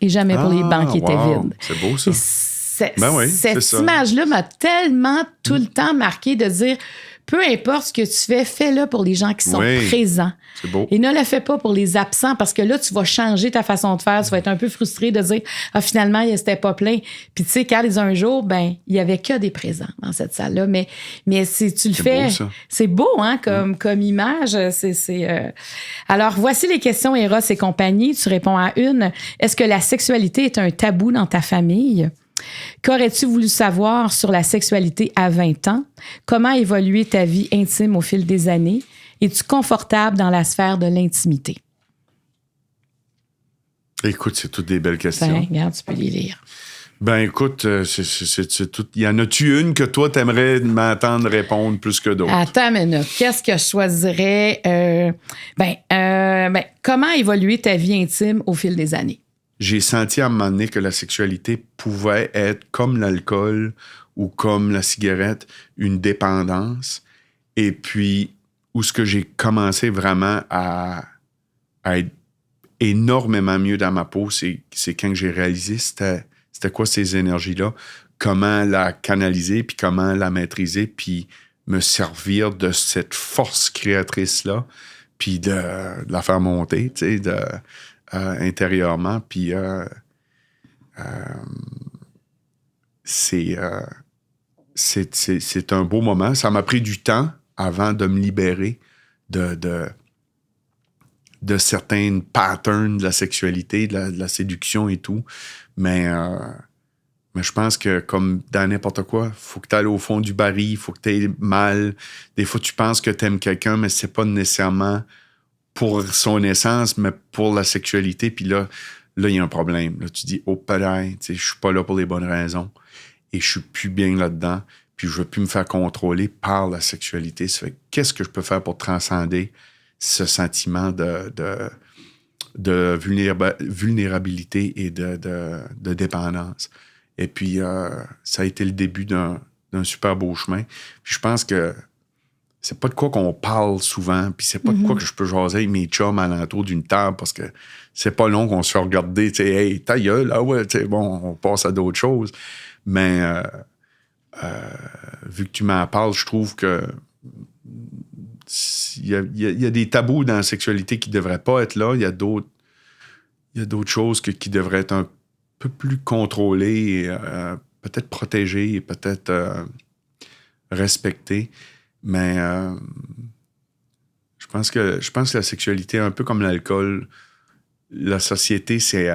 Et jamais pour les bancs qui étaient vides. C'est beau, ça. Cette image-là m'a tellement tout le temps marqué de dire... Peu importe ce que tu fais, fais-le pour les gens qui sont présents. C'est beau. Et ne le fais pas pour les absents parce que là, tu vas changer ta façon de faire. Tu vas être un peu frustré de dire « Ah, finalement, c'était pas plein. » Puis tu sais, Carl, il dit un jour, il y avait que des présents dans cette salle-là. Mais si tu le fais... Beau, ça. C'est beau, hein, comme image. Alors, voici les questions Eros et compagnie. Tu réponds à une. Est-ce que la sexualité est un tabou dans ta famille? Qu'aurais-tu voulu savoir sur la sexualité à 20 ans? Comment a évolué ta vie intime au fil des années? Es-tu confortable dans la sphère de l'intimité? Écoute, c'est toutes des belles questions. Regarde, tu peux les lire. Écoute, c'est tout. Y en a-tu une que toi, t'aimerais m'entendre répondre plus que d'autres? Attends une minute. Qu'est-ce que je choisirais? Comment a évolué ta vie intime au fil des années? J'ai senti à un moment donné que la sexualité pouvait être, comme l'alcool ou comme la cigarette, une dépendance. Et puis, où ce que j'ai commencé vraiment à être énormément mieux dans ma peau, c'est quand j'ai réalisé c'était quoi ces énergies-là, comment la canaliser, puis comment la maîtriser, puis me servir de cette force créatrice-là, puis de la faire monter, tu sais, intérieurement, puis c'est un beau moment. Ça m'a pris du temps avant de me libérer de certains patterns de la sexualité, de la séduction et tout. Mais je pense que, comme dans n'importe quoi, il faut que tu ailles au fond du baril, il faut que tu aies mal. Des fois, tu penses que tu aimes quelqu'un, mais c'est pas nécessairement pour son essence, mais pour la sexualité. Puis là, il y a un problème. Là, tu dis, oh, pareil, je suis pas là pour les bonnes raisons. Et je suis plus bien là-dedans. Puis je veux plus me faire contrôler par la sexualité. Ça fait, qu'est-ce que je peux faire pour transcender ce sentiment de vulnérabilité et de dépendance? Et puis, ça a été le début d'un super beau chemin. Puis je pense que c'est pas de quoi qu'on parle souvent, puis c'est pas de quoi que je peux jaser avec mes chums alentour d'une table, parce que c'est pas long qu'on se fait regarder, tu sais, hey, ta gueule, là, ouais, tu sais, bon, on passe à d'autres choses. Mais vu que tu m'en parles, je trouve que il y a des tabous dans la sexualité qui devraient pas être là. Il y a d'autres choses qui devraient être un peu plus contrôlées, peut-être protéger et peut-être respecter. Mais je pense que la sexualité, un peu comme l'alcool, la société, c'est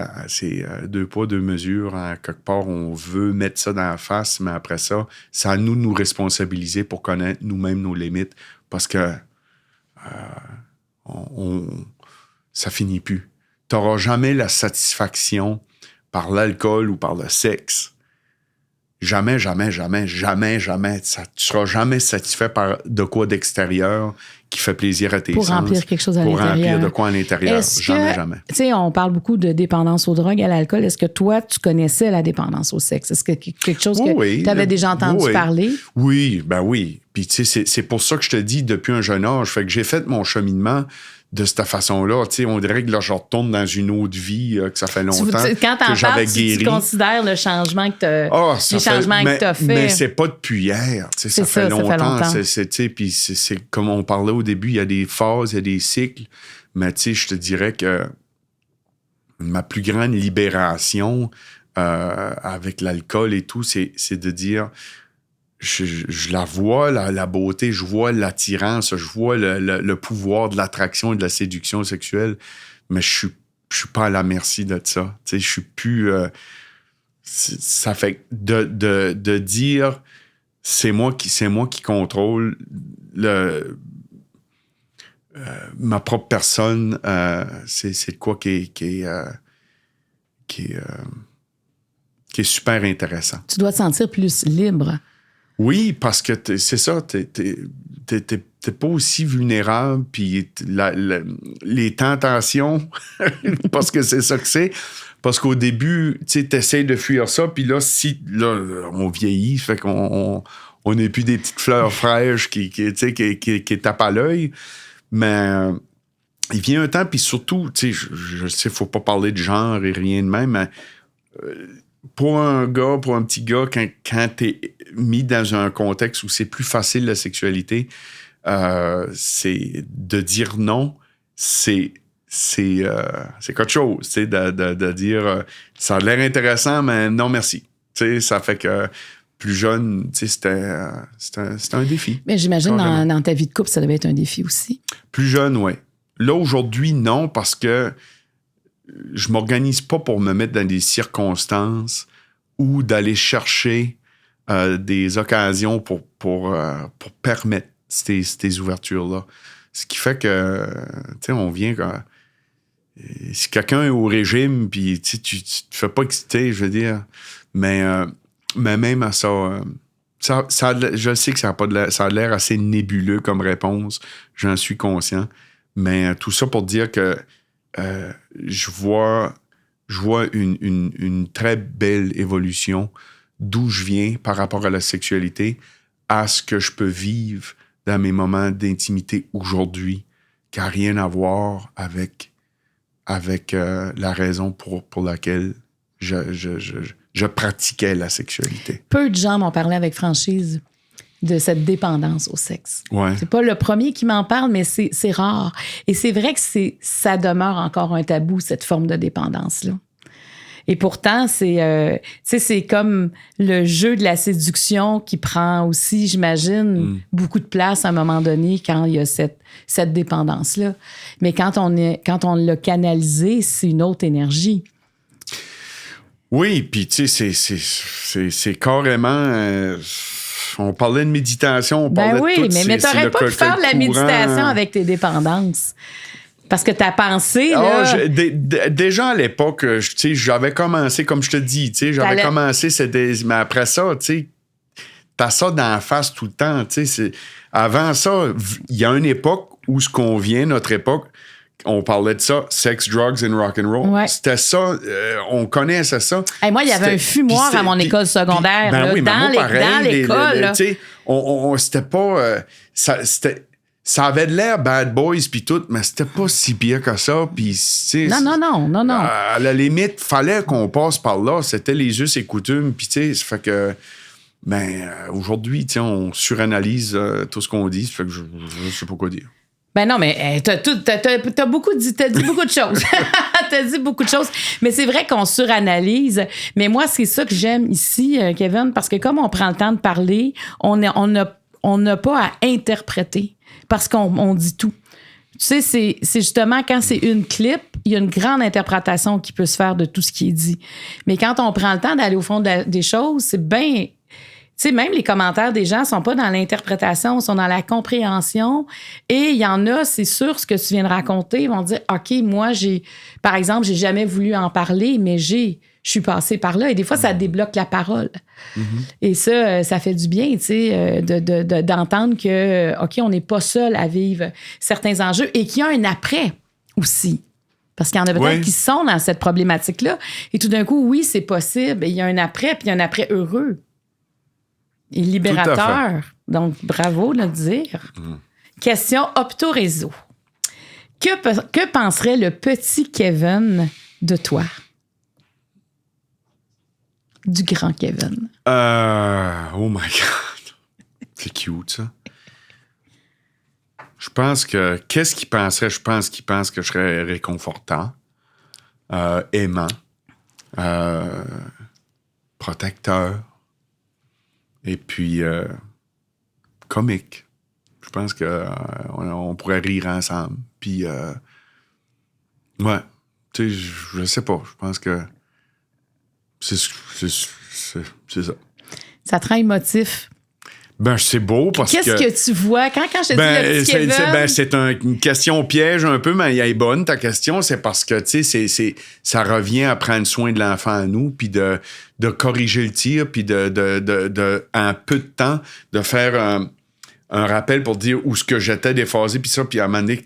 deux poids, deux mesures. À quelque part, on veut mettre ça dans la face, mais après ça, c'est à nous de nous responsabiliser pour connaître nous-mêmes nos limites, parce que ça finit plus. Tu n'auras jamais la satisfaction par l'alcool ou par le sexe. Jamais, jamais, jamais, jamais, jamais. Tu ne seras jamais satisfait par de quoi d'extérieur qui fait plaisir à tes pour sens. Remplir quelque chose à l'intérieur. Pour remplir de quoi à l'intérieur. Jamais, jamais. Tu sais, on parle beaucoup de dépendance aux drogues, à l'alcool. Est-ce que toi, tu connaissais la dépendance au sexe? Est-ce que quelque chose que tu avais déjà entendu parler? Oui, ben oui. Puis tu sais, c'est pour ça que je te dis, depuis un jeune âge, fait que j'ai fait mon cheminement de cette façon-là. Tu sais, on dirait que là, je retourne dans une autre vie que ça fait longtemps quand que j'avais guéri. Tu considères le changement que tu as fait. Mais c'est pas depuis hier. Tu sais, ça fait longtemps. Puis c'est comme on parlait au début, il y a des phases, il y a des cycles. Mais tu sais, je te dirais que ma plus grande libération avec l'alcool et tout, c'est de dire... Je la vois, la beauté, je vois l'attirance, je vois le pouvoir de l'attraction et de la séduction sexuelle, mais je suis pas à la merci de ça. Tu sais, je suis plus... ça fait de dire c'est moi qui contrôle ma propre personne, c'est quoi qui est super intéressant. Tu dois te sentir plus libre. Oui, parce que c'est ça, t'es pas aussi vulnérable, puis les tentations, parce que c'est ça que c'est, parce qu'au début, tu sais, t'essayes de fuir ça, puis là, on vieillit, fait qu'on n'est plus des petites fleurs fraîches qui tapent à l'œil, mais il vient un temps, puis surtout, tu sais, je sais, faut pas parler de genre et rien de même, mais... pour un petit gars, quand t'es mis dans un contexte où c'est plus facile la sexualité, c'est de dire non, c'est quelque chose, tu sais, de dire ça a l'air intéressant, mais non merci. Tu sais, ça fait que plus jeune, tu sais, c'était un défi. Mais j'imagine dans ta vie de couple, ça devait être un défi aussi. Plus jeune, oui. Là, aujourd'hui, non, parce que je m'organise pas pour me mettre dans des circonstances ou d'aller chercher des occasions pour permettre ces ouvertures-là. Ce qui fait que, tu sais, on vient quand... Si quelqu'un est au régime, puis tu te fais pas exciter, je veux dire, mais même à ça, je sais que ça a l'air assez nébuleux comme réponse, j'en suis conscient, mais tout ça pour dire que je vois une très belle évolution d'où je viens par rapport à la sexualité à ce que je peux vivre dans mes moments d'intimité aujourd'hui, qui n'a rien à voir avec la raison pour laquelle je pratiquais la sexualité. Peu de gens m'ont parlé avec franchise de cette dépendance au sexe. Ouais. C'est pas le premier qui m'en parle, mais c'est rare. Et c'est vrai que ça demeure encore un tabou, cette forme de dépendance-là. Et pourtant, c'est comme le jeu de la séduction qui prend aussi, j'imagine, beaucoup de place à un moment donné quand il y a cette dépendance-là. Mais quand on l'a canalisé, c'est une autre énergie. Oui, puis tu sais, c'est carrément... on parlait de méditation, on parlait de tout. Mais t'aurais pas pu faire de la méditation avec tes dépendances. Parce que ta pensée, là... déjà à l'époque, j'avais commencé, comme je te dis, j'avais commencé, mais après ça, t'as ça dans la face tout le temps. Avant ça, il y a une époque où ce qu'on vient, notre époque, on parlait de ça, sex, drugs and rock and roll. Ouais. C'était ça, on connaissait ça. Hey, moi, il y avait un fumoir à mon école secondaire, dans l'école. C'était pas... ça avait de l'air bad boys puis tout, mais c'était pas si pire que ça. Puis, non. À la limite, fallait qu'on passe par là. C'était les us et coutumes. Puis, tu sais, ça fait que... aujourd'hui, on suranalyse tout ce qu'on dit. Ça fait que je sais pas quoi dire. Ben non, mais t'as dit beaucoup de choses. T'as dit beaucoup de choses. Mais c'est vrai qu'on suranalyse. Mais moi, c'est ça que j'aime ici, Kevin, parce que comme on prend le temps de parler, on n'a pas à interpréter parce qu'on dit tout. Tu sais, c'est justement quand c'est une clip, il y a une grande interprétation qui peut se faire de tout ce qui est dit. Mais quand on prend le temps d'aller au fond des choses, c'est bien... Tu sais, même les commentaires des gens sont pas dans l'interprétation, sont dans la compréhension. Et il y en a, c'est sûr, ce que tu viens de raconter, ils vont dire, OK, moi, par exemple, j'ai jamais voulu en parler, mais je suis passée par là. Et des fois, ça débloque la parole. Mm-hmm. Et ça fait du bien, tu sais, d'entendre que, OK, on n'est pas seul à vivre certains enjeux et qu'il y a un après aussi. Parce qu'il y en a peut-être qui sont dans cette problématique-là. Et tout d'un coup, oui, c'est possible. Il y a un après, puis il y a un après heureux. Et libérateur. Donc, bravo de le dire. Question Opto-Réseau. Que penserait le petit Kevin de toi? Du grand Kevin. Oh my God. C'est cute, ça. Je pense que... Qu'est-ce qu'il penserait? Je pense qu'il pense que je serais réconfortant, aimant, protecteur, et puis comique. Je pense qu'on pourrait rire ensemble. Puis, ouais, tu sais, je sais pas. Je pense que c'est ça. Ça te rend émotif. Ben, c'est beau parce que... Qu'est-ce que tu vois? Quand je te dis le petit Kevin... c'est une question piège un peu, mais elle est bonne, ta question. C'est parce que, tu sais, ça revient à prendre soin de l'enfant à nous, puis de corriger le tir, puis en peu de temps, de faire un rappel pour dire où ce que j'étais déphasé, puis ça, puis à un moment donné, tu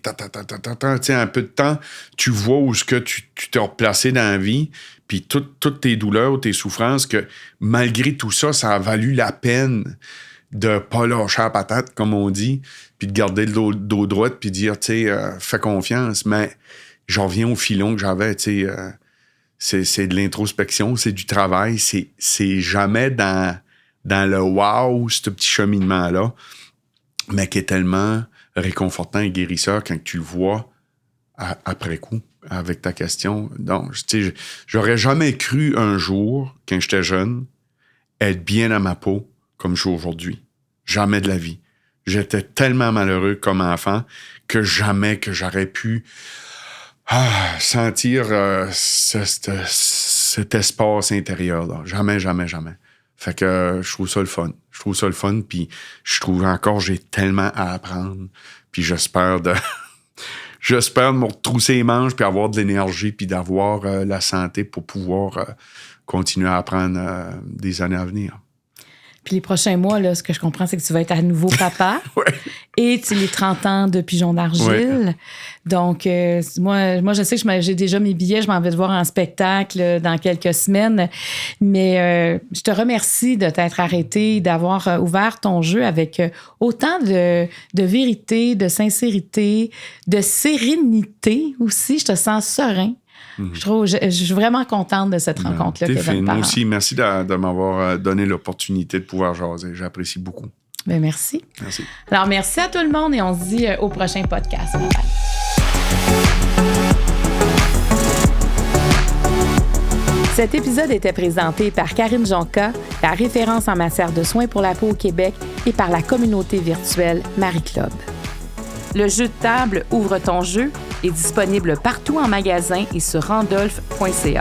sais, en peu de temps, tu vois où ce que tu t'es replacé dans la vie, puis toutes tes douleurs, tes souffrances, que malgré tout ça, ça a valu la peine de pas lâcher la patate, comme on dit, puis de garder le dos droit, puis dire, tu sais, fais confiance. Mais j'en reviens au filon que j'avais, tu sais, c'est de l'introspection, c'est du travail, c'est jamais dans le wow, ce petit cheminement-là, mais qui est tellement réconfortant et guérisseur quand tu le vois après coup, avec ta question. Donc, tu sais, j'aurais jamais cru un jour, quand j'étais jeune, être bien à ma peau comme je suis aujourd'hui. Jamais de la vie. J'étais tellement malheureux comme enfant que jamais que j'aurais pu sentir cet espace intérieur-là. Jamais, jamais, jamais. Fait que je trouve ça le fun. Puis je trouve encore j'ai tellement à apprendre. Puis j'espère de me retrousser les manches puis avoir de l'énergie puis d'avoir la santé pour pouvoir continuer à apprendre des années à venir. Puis les prochains mois, là, ce que je comprends, c'est que tu vas être à nouveau papa. Ouais. Et tu les 30 ans de Pigeon d'Argile. Ouais. Donc, moi, je sais que j'ai déjà mes billets. Je m'en vais te voir en spectacle dans quelques semaines. Mais je te remercie de t'être arrêté, d'avoir ouvert ton jeu avec autant de vérité, de sincérité, de sérénité aussi. Je te sens serein. Je suis vraiment contente de cette rencontre-là. T'es fine. Moi aussi, merci de m'avoir donné l'opportunité de pouvoir jaser. J'apprécie beaucoup. Bien, merci. Merci. Alors, merci à tout le monde et on se dit au prochain podcast. Bye bye. Cet épisode était présenté par Karine Jonca, la référence en matière de soins pour la peau au Québec, et par la communauté virtuelle Marie Club. Le jeu de table Ouvre ton jeu est disponible partout en magasin et sur randolph.ca.